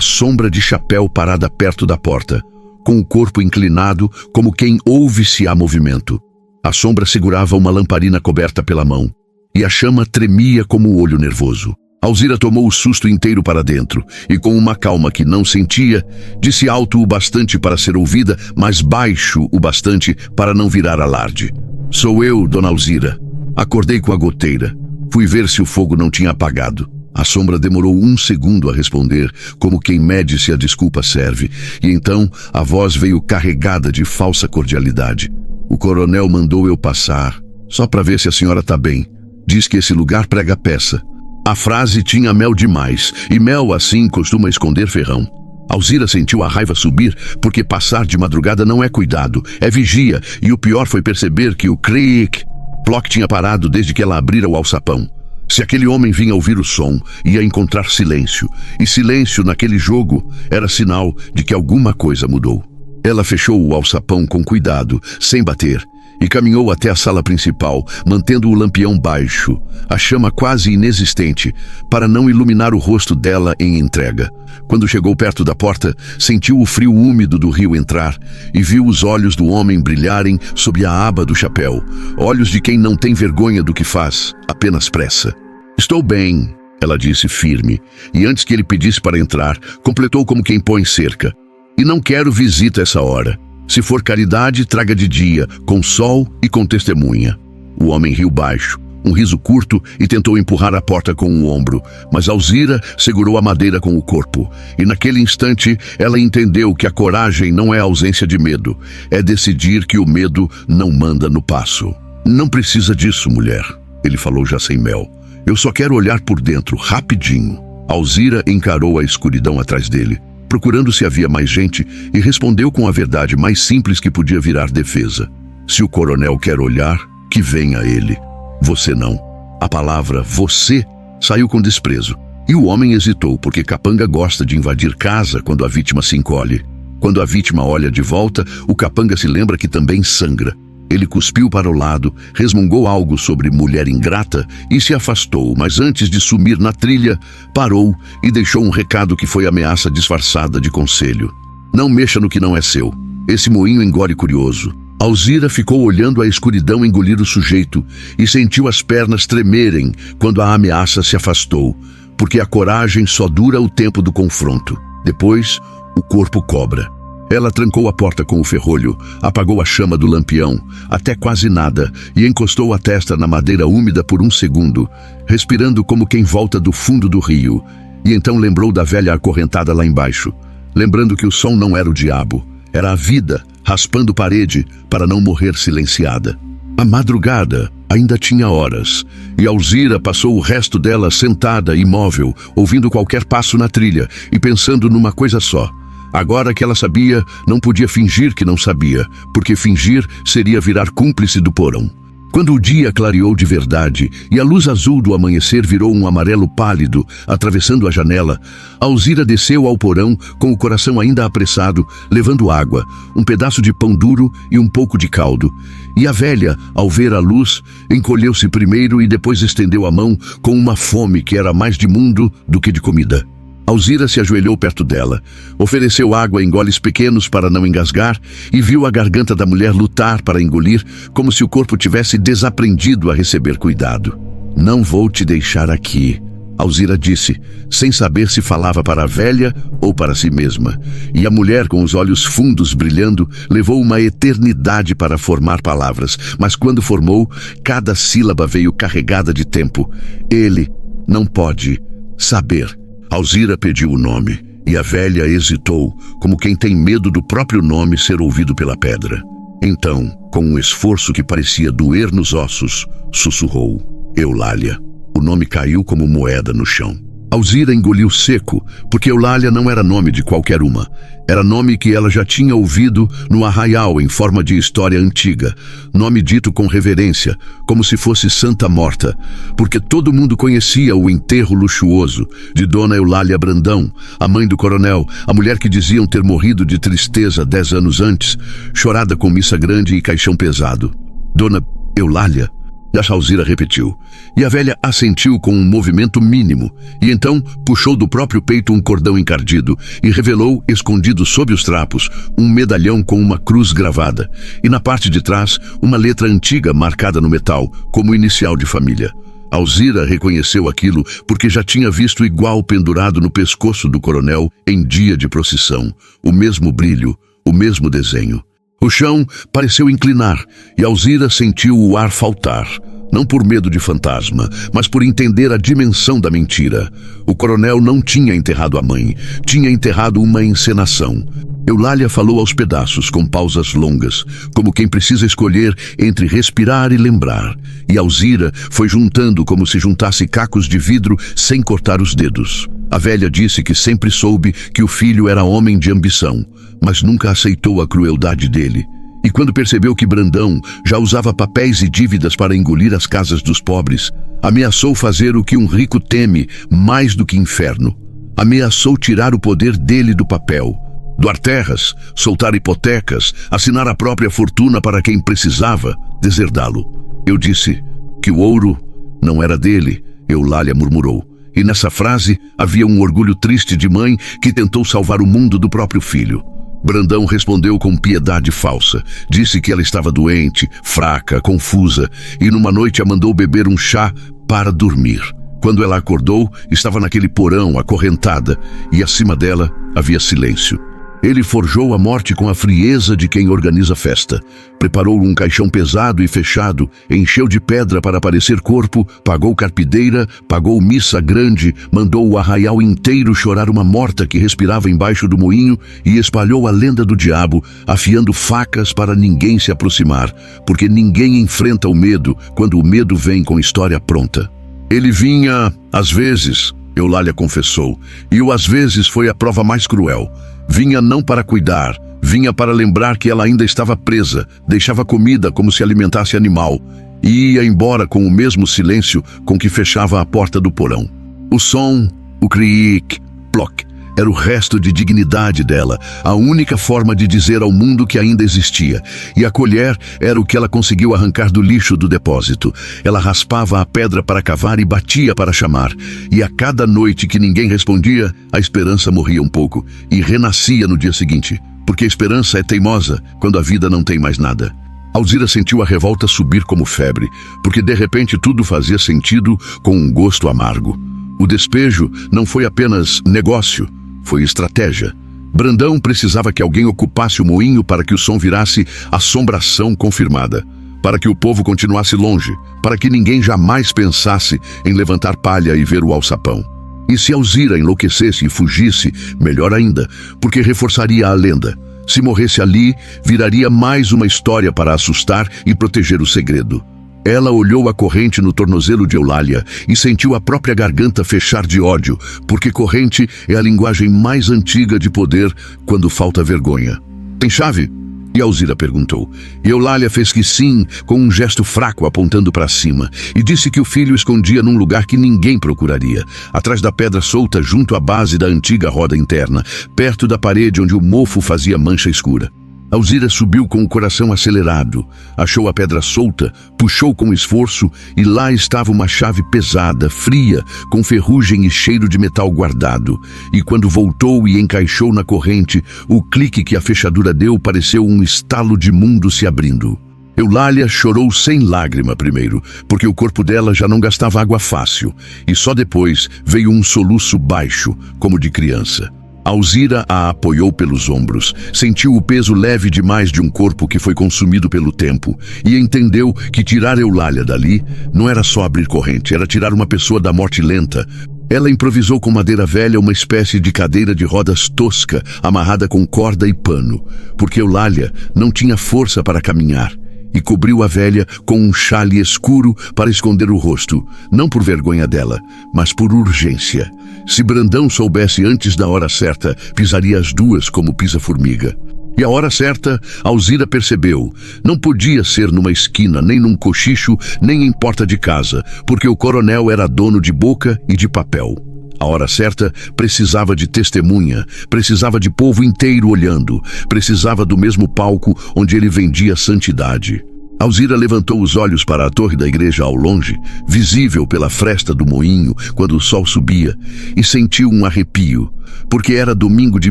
sombra de chapéu parada perto da porta, com o corpo inclinado como quem ouve se há movimento. A sombra segurava uma lamparina coberta pela mão, e a chama tremia como o olho nervoso. Alzira tomou o susto inteiro para dentro, e com uma calma que não sentia, disse alto o bastante para ser ouvida, mas baixo o bastante para não virar alarde. Sou eu, Dona Alzira. Acordei com a goteira. Fui ver se o fogo não tinha apagado. A sombra demorou 1 segundo a responder, como quem mede se a desculpa serve, e então a voz veio carregada de falsa cordialidade. O coronel mandou eu passar, só para ver se a senhora tá bem. Diz que esse lugar prega peça. A frase tinha mel demais, e mel assim costuma esconder ferrão. Alzira sentiu a raiva subir, porque passar de madrugada não é cuidado, é vigia, e o pior foi perceber que o ploc tinha parado desde que ela abrira o alçapão. Se aquele homem vinha ouvir o som, ia encontrar silêncio, e silêncio naquele jogo era sinal de que alguma coisa mudou. Ela fechou o alçapão com cuidado, sem bater, e caminhou até a sala principal, mantendo o lampião baixo, a chama quase inexistente, para não iluminar o rosto dela em entrega. Quando chegou perto da porta, sentiu o frio úmido do rio entrar e viu os olhos do homem brilharem sob a aba do chapéu, olhos de quem não tem vergonha do que faz, apenas pressa. Estou bem, ela disse firme, e antes que ele pedisse para entrar, completou como quem põe cerca. E não quero visita essa hora. Se for caridade, traga de dia, com sol e com testemunha. O homem riu baixo, um riso curto, e tentou empurrar a porta com o ombro, mas Alzira segurou a madeira com o corpo, e naquele instante ela entendeu que a coragem não é ausência de medo, é decidir que o medo não manda no passo. Não precisa disso, mulher, ele falou já sem mel. Eu só quero olhar por dentro, rapidinho. Alzira encarou a escuridão atrás dele, procurando se havia mais gente, e respondeu com a verdade mais simples que podia virar defesa. Se o coronel quer olhar, que venha ele. Você não. A palavra você saiu com desprezo. E o homem hesitou, porque capanga gosta de invadir casa quando a vítima se encolhe. Quando a vítima olha de volta, o capanga se lembra que também sangra. Ele cuspiu para o lado, resmungou algo sobre mulher ingrata e se afastou, mas antes de sumir na trilha, parou e deixou um recado que foi ameaça disfarçada de conselho. Não mexa no que não é seu. Esse moinho engole curioso. Alzira ficou olhando a escuridão engolir o sujeito e sentiu as pernas tremerem quando a ameaça se afastou, porque a coragem só dura o tempo do confronto. Depois, o corpo cobra. Ela trancou a porta com o ferrolho, apagou a chama do lampião, até quase nada, e encostou a testa na madeira úmida por 1 segundo, respirando como quem volta do fundo do rio, e então lembrou da velha acorrentada lá embaixo, lembrando que o som não era o diabo, era a vida, raspando parede para não morrer silenciada. A madrugada ainda tinha horas, e Alzira passou o resto dela sentada, imóvel, ouvindo qualquer passo na trilha e pensando numa coisa só. Agora que ela sabia, não podia fingir que não sabia, porque fingir seria virar cúmplice do porão. Quando o dia clareou de verdade e a luz azul do amanhecer virou um amarelo pálido, atravessando a janela, Alzira desceu ao porão com o coração ainda apressado, levando água, um pedaço de pão duro e um pouco de caldo. E a velha, ao ver a luz, encolheu-se primeiro e depois estendeu a mão com uma fome que era mais de mundo do que de comida. Alzira se ajoelhou perto dela, ofereceu água em goles pequenos para não engasgar e viu a garganta da mulher lutar para engolir, como se o corpo tivesse desaprendido a receber cuidado. Não vou te deixar aqui, Alzira disse, sem saber se falava para a velha ou para si mesma. E a mulher, com os olhos fundos brilhando, levou uma eternidade para formar palavras, mas quando formou, cada sílaba veio carregada de tempo. Ele não pode saber. Alzira pediu o nome, e a velha hesitou, como quem tem medo do próprio nome ser ouvido pela pedra. Então, com um esforço que parecia doer nos ossos, sussurrou: Eulália. O nome caiu como moeda no chão. Alzira engoliu seco, porque Eulália não era nome de qualquer uma. Era nome que ela já tinha ouvido no arraial em forma de história antiga. Nome dito com reverência, como se fosse Santa Morta, porque todo mundo conhecia o enterro luxuoso de Dona Eulália Brandão, a mãe do coronel, a mulher que diziam ter morrido de tristeza 10 anos antes, chorada com missa grande e caixão pesado. Dona Eulália? E a Alzira repetiu. E a velha assentiu com um movimento mínimo, e então puxou do próprio peito um cordão encardido e revelou, escondido sob os trapos, um medalhão com uma cruz gravada, e na parte de trás, uma letra antiga marcada no metal, como inicial de família. Alzira reconheceu aquilo porque já tinha visto igual pendurado no pescoço do coronel em dia de procissão, o mesmo brilho, o mesmo desenho. O chão pareceu inclinar e Alzira sentiu o ar faltar, não por medo de fantasma, mas por entender a dimensão da mentira. O coronel não tinha enterrado a mãe, tinha enterrado uma encenação. Eulália falou aos pedaços, com pausas longas, como quem precisa escolher entre respirar e lembrar. E Alzira foi juntando como se juntasse cacos de vidro sem cortar os dedos. A velha disse que sempre soube que o filho era homem de ambição, mas nunca aceitou a crueldade dele. E quando percebeu que Brandão já usava papéis e dívidas para engolir as casas dos pobres, ameaçou fazer o que um rico teme mais do que inferno. Ameaçou tirar o poder dele do papel, doar terras, soltar hipotecas, assinar a própria fortuna para quem precisava, deserdá-lo. Eu disse que o ouro não era dele, Eulália murmurou. E nessa frase havia um orgulho triste de mãe que tentou salvar o mundo do próprio filho. Brandão respondeu com piedade falsa. Disse que ela estava doente, fraca, confusa, e numa noite a mandou beber um chá para dormir. Quando ela acordou, estava naquele porão, acorrentada, e acima dela havia silêncio. Ele forjou a morte com a frieza de quem organiza festa. Preparou um caixão pesado e fechado, encheu de pedra para parecer corpo, pagou carpideira, pagou missa grande, mandou o arraial inteiro chorar uma morta que respirava embaixo do moinho e espalhou a lenda do diabo, afiando facas para ninguém se aproximar, porque ninguém enfrenta o medo quando o medo vem com história pronta. Ele vinha, às vezes, Eulália confessou, e o às vezes foi a prova mais cruel. Vinha não para cuidar, vinha para lembrar que ela ainda estava presa, deixava comida como se alimentasse animal, e ia embora com o mesmo silêncio com que fechava a porta do porão. O som, o cric, ploc, era o resto de dignidade dela, a única forma de dizer ao mundo que ainda existia, e a colher era o que ela conseguiu arrancar do lixo do depósito. Ela raspava a pedra para cavar e batia para chamar, e a cada noite que ninguém respondia, a esperança morria um pouco e renascia no dia seguinte, porque a esperança é teimosa quando a vida não tem mais nada. Alzira sentiu a revolta subir como febre, porque de repente tudo fazia sentido com um gosto amargo. O despejo não foi apenas negócio, foi estratégia. Brandão precisava que alguém ocupasse o moinho para que o som virasse assombração confirmada, para que o povo continuasse longe, para que ninguém jamais pensasse em levantar palha e ver o alçapão. E se Alzira enlouquecesse e fugisse, melhor ainda, porque reforçaria a lenda. Se morresse ali, viraria mais uma história para assustar e proteger o segredo. Ela olhou a corrente no tornozelo de Eulália e sentiu a própria garganta fechar de ódio, porque corrente é a linguagem mais antiga de poder quando falta vergonha. Tem chave? E Alzira perguntou. E Eulália fez que sim, com um gesto fraco apontando para cima, e disse que o filho escondia num lugar que ninguém procuraria, atrás da pedra solta junto à base da antiga roda interna, perto da parede onde o mofo fazia mancha escura. Alzira subiu com o coração acelerado, achou a pedra solta, puxou com esforço e lá estava uma chave pesada, fria, com ferrugem e cheiro de metal guardado. E quando voltou e encaixou na corrente, o clique que a fechadura deu pareceu um estalo de mundo se abrindo. Eulália chorou sem lágrima primeiro, porque o corpo dela já não gastava água fácil, e só depois veio um soluço baixo, como de criança. Alzira a apoiou pelos ombros, sentiu o peso leve demais de um corpo que foi consumido pelo tempo e entendeu que tirar Eulália dali não era só abrir corrente, era tirar uma pessoa da morte lenta. Ela improvisou com madeira velha uma espécie de cadeira de rodas tosca, amarrada com corda e pano, porque Eulália não tinha força para caminhar, e cobriu a velha com um xale escuro para esconder o rosto, não por vergonha dela, mas por urgência. Se Brandão soubesse antes da hora certa, pisaria as duas como pisa formiga. E a hora certa, Alzira percebeu, não podia ser numa esquina, nem num cochicho, nem em porta de casa, porque o coronel era dono de boca e de papel. A hora certa precisava de testemunha, precisava de povo inteiro olhando, precisava do mesmo palco onde ele vendia santidade. Alzira levantou os olhos para a torre da igreja ao longe, visível pela fresta do moinho quando o sol subia, e sentiu um arrepio, porque era domingo de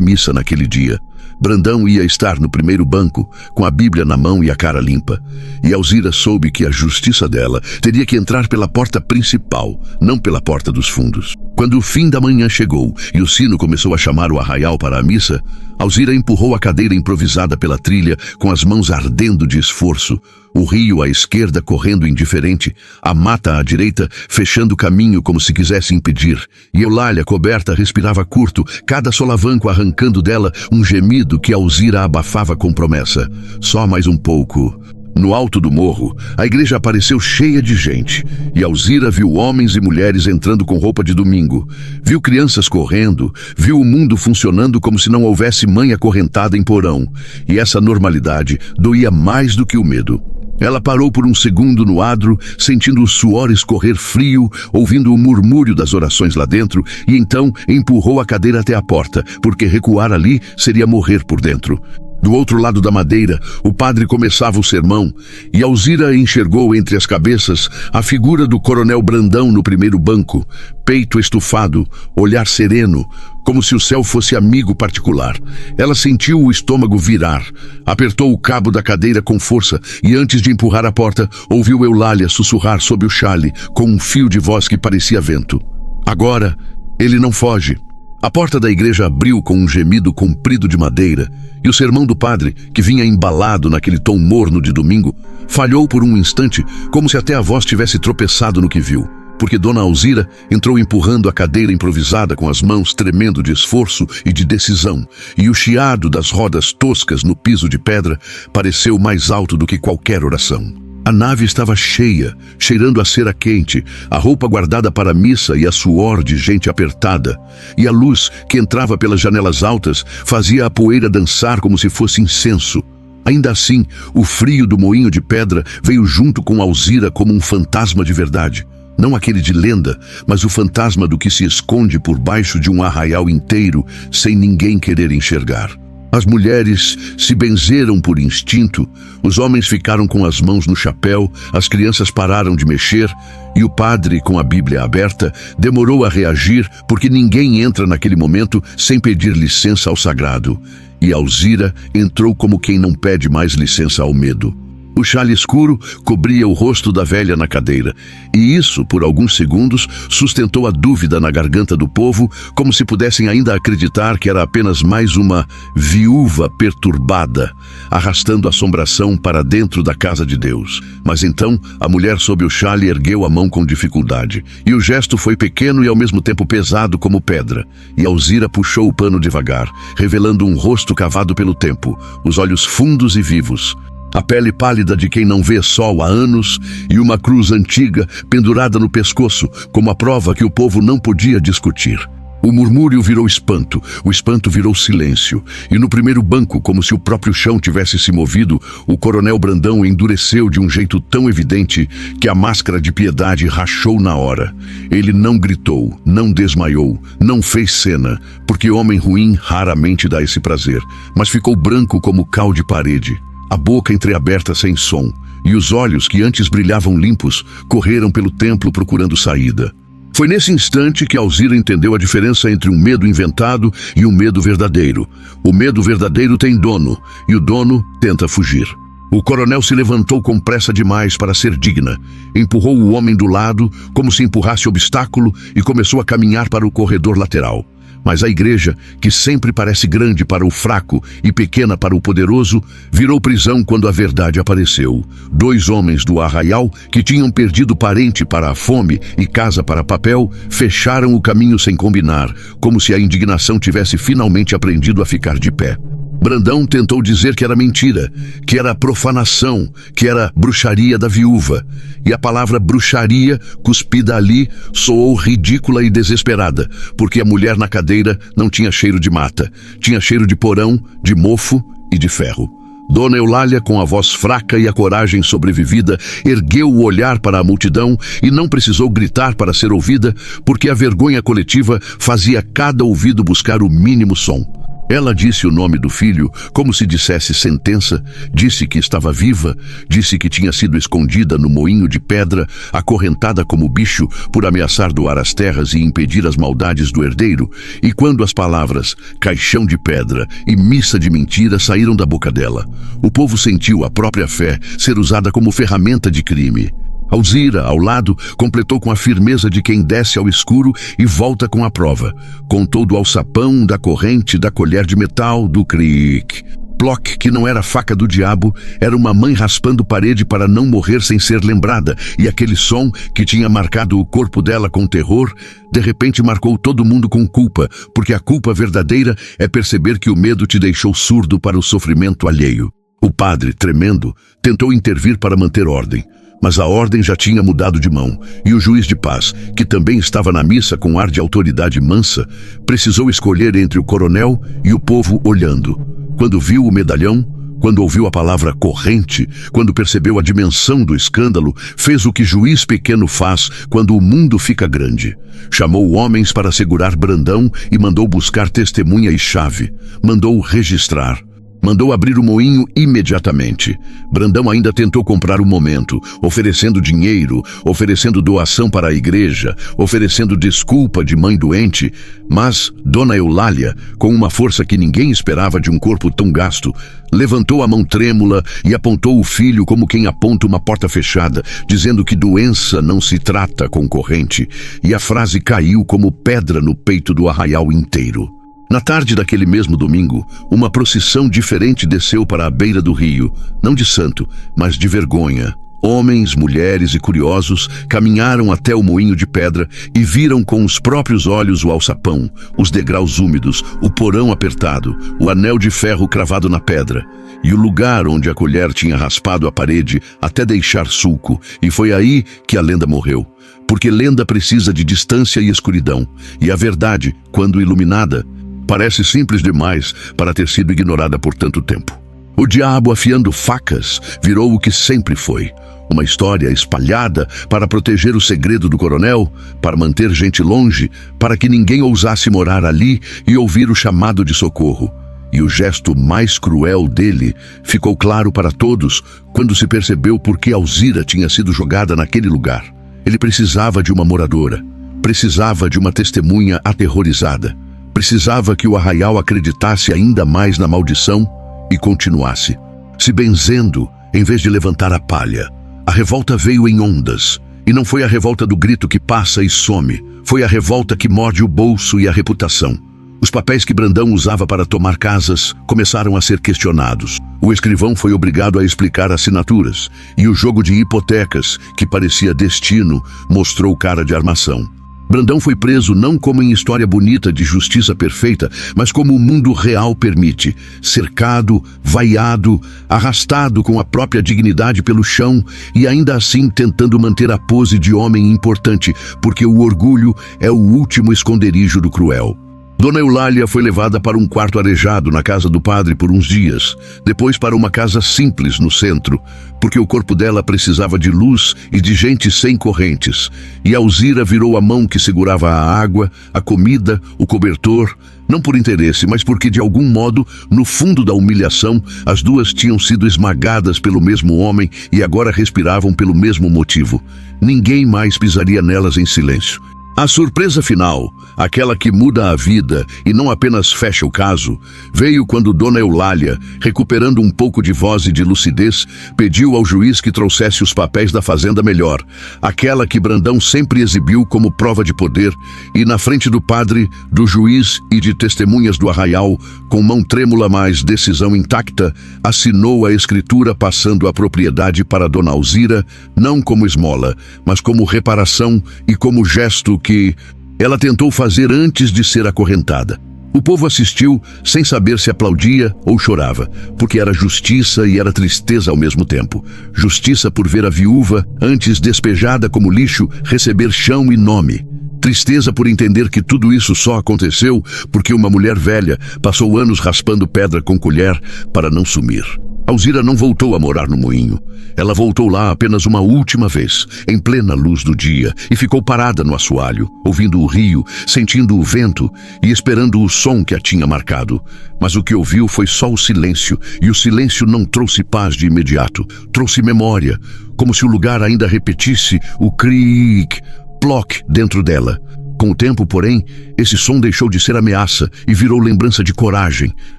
missa naquele dia. Brandão ia estar no primeiro banco, com a Bíblia na mão e a cara limpa. E Alzira soube que a justiça dela teria que entrar pela porta principal, não pela porta dos fundos. Quando o fim da manhã chegou e o sino começou a chamar o arraial para a missa, Alzira empurrou a cadeira improvisada pela trilha, com as mãos ardendo de esforço. O rio à esquerda correndo indiferente, a mata à direita fechando o caminho como se quisesse impedir. E Eulália, coberta, respirava curto, cada solavanco arrancando dela um gemido que Alzira abafava com promessa. Só mais um pouco. No alto do morro, a igreja apareceu cheia de gente, e Alzira viu homens e mulheres entrando com roupa de domingo. Viu crianças correndo, viu o mundo funcionando como se não houvesse mãe acorrentada em porão. E essa normalidade doía mais do que o medo. Ela parou por um segundo no adro, sentindo o suor escorrer frio, ouvindo o murmúrio das orações lá dentro, e então empurrou a cadeira até a porta, porque recuar ali seria morrer por dentro. Do outro lado da madeira, o padre começava o sermão, e Alzira enxergou entre as cabeças a figura do coronel Brandão no primeiro banco, peito estufado, olhar sereno, como se o céu fosse amigo particular. Ela sentiu o estômago virar, apertou o cabo da cadeira com força e antes de empurrar a porta, ouviu Eulália sussurrar sob o chale, com um fio de voz que parecia vento. Agora, ele não foge. A porta da igreja abriu com um gemido comprido de madeira, e o sermão do padre, que vinha embalado naquele tom morno de domingo, falhou por um instante, como se até a voz tivesse tropeçado no que viu, porque Dona Alzira entrou empurrando a cadeira improvisada com as mãos tremendo de esforço e de decisão, e o chiado das rodas toscas no piso de pedra pareceu mais alto do que qualquer oração. A nave estava cheia, cheirando a cera quente, a roupa guardada para a missa e a suor de gente apertada. E a luz, que entrava pelas janelas altas, fazia a poeira dançar como se fosse incenso. Ainda assim, o frio do moinho de pedra veio junto com Alzira como um fantasma de verdade. Não aquele de lenda, mas o fantasma do que se esconde por baixo de um arraial inteiro, sem ninguém querer enxergar. As mulheres se benzeram por instinto, os homens ficaram com as mãos no chapéu, as crianças pararam de mexer, e o padre, com a Bíblia aberta, demorou a reagir, porque ninguém entra naquele momento sem pedir licença ao sagrado. E Alzira entrou como quem não pede mais licença ao medo. O chale escuro cobria o rosto da velha na cadeira, e isso, por alguns segundos, sustentou a dúvida na garganta do povo, como se pudessem ainda acreditar que era apenas mais uma viúva perturbada, arrastando assombração para dentro da casa de Deus. Mas então, a mulher sob o chale ergueu a mão com dificuldade, e o gesto foi pequeno e ao mesmo tempo pesado como pedra, e Alzira puxou o pano devagar, revelando um rosto cavado pelo tempo, os olhos fundos e vivos, a pele pálida de quem não vê sol há anos e uma cruz antiga pendurada no pescoço, como a prova que o povo não podia discutir. O murmúrio virou espanto, o espanto virou silêncio, e no primeiro banco, como se o próprio chão tivesse se movido, o coronel Brandão endureceu de um jeito tão evidente que a máscara de piedade rachou na hora. Ele não gritou, não desmaiou, não fez cena, porque homem ruim raramente dá esse prazer, mas ficou branco como cal de parede. A boca entreaberta sem som, e os olhos, que antes brilhavam limpos, correram pelo templo procurando saída. Foi nesse instante que Alzira entendeu a diferença entre um medo inventado e um medo verdadeiro. O medo verdadeiro tem dono, e o dono tenta fugir. O coronel se levantou com pressa demais para ser digna, empurrou o homem do lado, como se empurrasse obstáculo, e começou a caminhar para o corredor lateral. Mas a igreja, que sempre parece grande para o fraco e pequena para o poderoso, virou prisão quando a verdade apareceu. 2 homens do arraial, que tinham perdido parente para a fome e casa para papel, fecharam o caminho sem combinar, como se a indignação tivesse finalmente aprendido a ficar de pé. Brandão tentou dizer que era mentira, que era profanação, que era bruxaria da viúva. E a palavra bruxaria, cuspida ali, soou ridícula e desesperada, porque a mulher na cadeira não tinha cheiro de mata, tinha cheiro de porão, de mofo e de ferro. Dona Eulália, com a voz fraca e a coragem sobrevivida, ergueu o olhar para a multidão e não precisou gritar para ser ouvida, porque a vergonha coletiva fazia cada ouvido buscar o mínimo som. Ela disse o nome do filho como se dissesse sentença, disse que estava viva, disse que tinha sido escondida no moinho de pedra, acorrentada como bicho por ameaçar doar as terras e impedir as maldades do herdeiro, e quando as palavras caixão de pedra e missa de mentira saíram da boca dela, o povo sentiu a própria fé ser usada como ferramenta de crime. Alzira, ao lado, completou com a firmeza de quem desce ao escuro e volta com a prova. Contou do alçapão, da corrente, da colher de metal, do cric. Ploc, que não era faca do diabo, era uma mãe raspando parede para não morrer sem ser lembrada, e aquele som, que tinha marcado o corpo dela com terror, de repente marcou todo mundo com culpa, porque a culpa verdadeira é perceber que o medo te deixou surdo para o sofrimento alheio. O padre, tremendo, tentou intervir para manter ordem. Mas a ordem já tinha mudado de mão, e o juiz de paz, que também estava na missa com ar de autoridade mansa, precisou escolher entre o coronel e o povo olhando. Quando viu o medalhão, quando ouviu a palavra corrente, quando percebeu a dimensão do escândalo, fez o que juiz pequeno faz quando o mundo fica grande. Chamou homens para segurar Brandão e mandou buscar testemunha e chave. Mandou registrar. Mandou abrir o moinho imediatamente. Brandão ainda tentou comprar o momento, oferecendo dinheiro, oferecendo doação para a igreja, oferecendo desculpa de mãe doente, mas Dona Eulália, com uma força que ninguém esperava de um corpo tão gasto, levantou a mão trêmula e apontou o filho como quem aponta uma porta fechada, dizendo que doença não se trata com corrente, e a frase caiu como pedra no peito do arraial inteiro. Na tarde daquele mesmo domingo, uma procissão diferente desceu para a beira do rio, não de santo, mas de vergonha. Homens, mulheres e curiosos caminharam até o moinho de pedra e viram com os próprios olhos o alçapão, os degraus úmidos, o porão apertado, o anel de ferro cravado na pedra e o lugar onde a colher tinha raspado a parede até deixar sulco, e foi aí que a lenda morreu. Porque lenda precisa de distância e escuridão, e a verdade, quando iluminada, parece simples demais para ter sido ignorada por tanto tempo. O diabo afiando facas virou o que sempre foi. Uma história espalhada para proteger o segredo do coronel, para manter gente longe, para que ninguém ousasse morar ali e ouvir o chamado de socorro. E o gesto mais cruel dele ficou claro para todos quando se percebeu por que Alzira tinha sido jogada naquele lugar. Ele precisava de uma moradora, precisava de uma testemunha aterrorizada. Precisava que o arraial acreditasse ainda mais na maldição e continuasse, se benzendo em vez de levantar a palha. A revolta veio em ondas, e não foi a revolta do grito que passa e some, foi a revolta que morde o bolso e a reputação. Os papéis que Brandão usava para tomar casas começaram a ser questionados. O escrivão foi obrigado a explicar assinaturas, e o jogo de hipotecas, que parecia destino, mostrou cara de armação. Brandão foi preso não como em história bonita de justiça perfeita, mas como o mundo real permite, cercado, vaiado, arrastado com a própria dignidade pelo chão e ainda assim tentando manter a pose de homem importante, porque o orgulho é o último esconderijo do cruel. Dona Eulália foi levada para um quarto arejado na casa do padre por uns dias, depois para uma casa simples no centro, porque o corpo dela precisava de luz e de gente sem correntes, e Alzira virou a mão que segurava a água, a comida, o cobertor, não por interesse, mas porque de algum modo, no fundo da humilhação, as duas tinham sido esmagadas pelo mesmo homem e agora respiravam pelo mesmo motivo. Ninguém mais pisaria nelas em silêncio. A surpresa final, aquela que muda a vida e não apenas fecha o caso, veio quando Dona Eulália, recuperando um pouco de voz e de lucidez, pediu ao juiz que trouxesse os papéis da fazenda melhor, aquela que Brandão sempre exibiu como prova de poder, e na frente do padre, do juiz e de testemunhas do arraial, com mão trêmula mas decisão intacta, assinou a escritura passando a propriedade para Dona Alzira, não como esmola, mas como reparação e como gesto que ela tentou fazer antes de ser acorrentada. O povo assistiu sem saber se aplaudia ou chorava, porque era justiça e era tristeza ao mesmo tempo. Justiça por ver a viúva, antes despejada como lixo, receber chão e nome. Tristeza por entender que tudo isso só aconteceu porque uma mulher velha passou anos raspando pedra com colher para não sumir. Alzira não voltou a morar no moinho. Ela voltou lá apenas uma última vez, em plena luz do dia, e ficou parada no assoalho, ouvindo o rio, sentindo o vento e esperando o som que a tinha marcado. Mas o que ouviu foi só o silêncio, e o silêncio não trouxe paz de imediato. Trouxe memória, como se o lugar ainda repetisse o cric, ploc dentro dela. Com o tempo, porém, esse som deixou de ser ameaça e virou lembrança de coragem.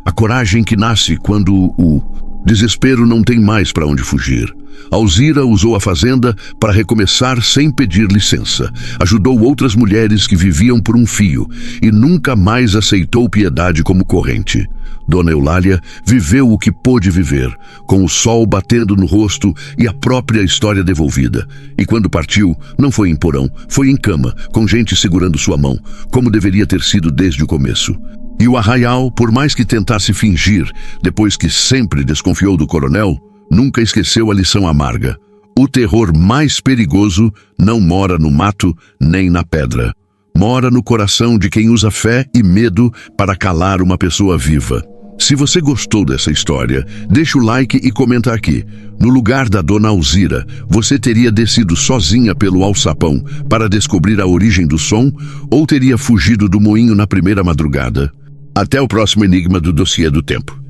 A coragem que nasce quando o desespero não tem mais para onde fugir. Alzira usou a fazenda para recomeçar sem pedir licença. Ajudou outras mulheres que viviam por um fio e nunca mais aceitou piedade como corrente. Dona Eulália viveu o que pôde viver, com o sol batendo no rosto e a própria história devolvida. E quando partiu, não foi em porão, foi em cama, com gente segurando sua mão, como deveria ter sido desde o começo. E o arraial, por mais que tentasse fingir, depois que sempre desconfiou do coronel, nunca esqueceu a lição amarga. O terror mais perigoso não mora no mato nem na pedra. Mora no coração de quem usa fé e medo para calar uma pessoa viva. Se você gostou dessa história, deixa o like e comenta aqui. No lugar da Dona Alzira, você teria descido sozinha pelo alçapão para descobrir a origem do som ou teria fugido do moinho na primeira madrugada? Até o próximo enigma do Dossiê do Tempo.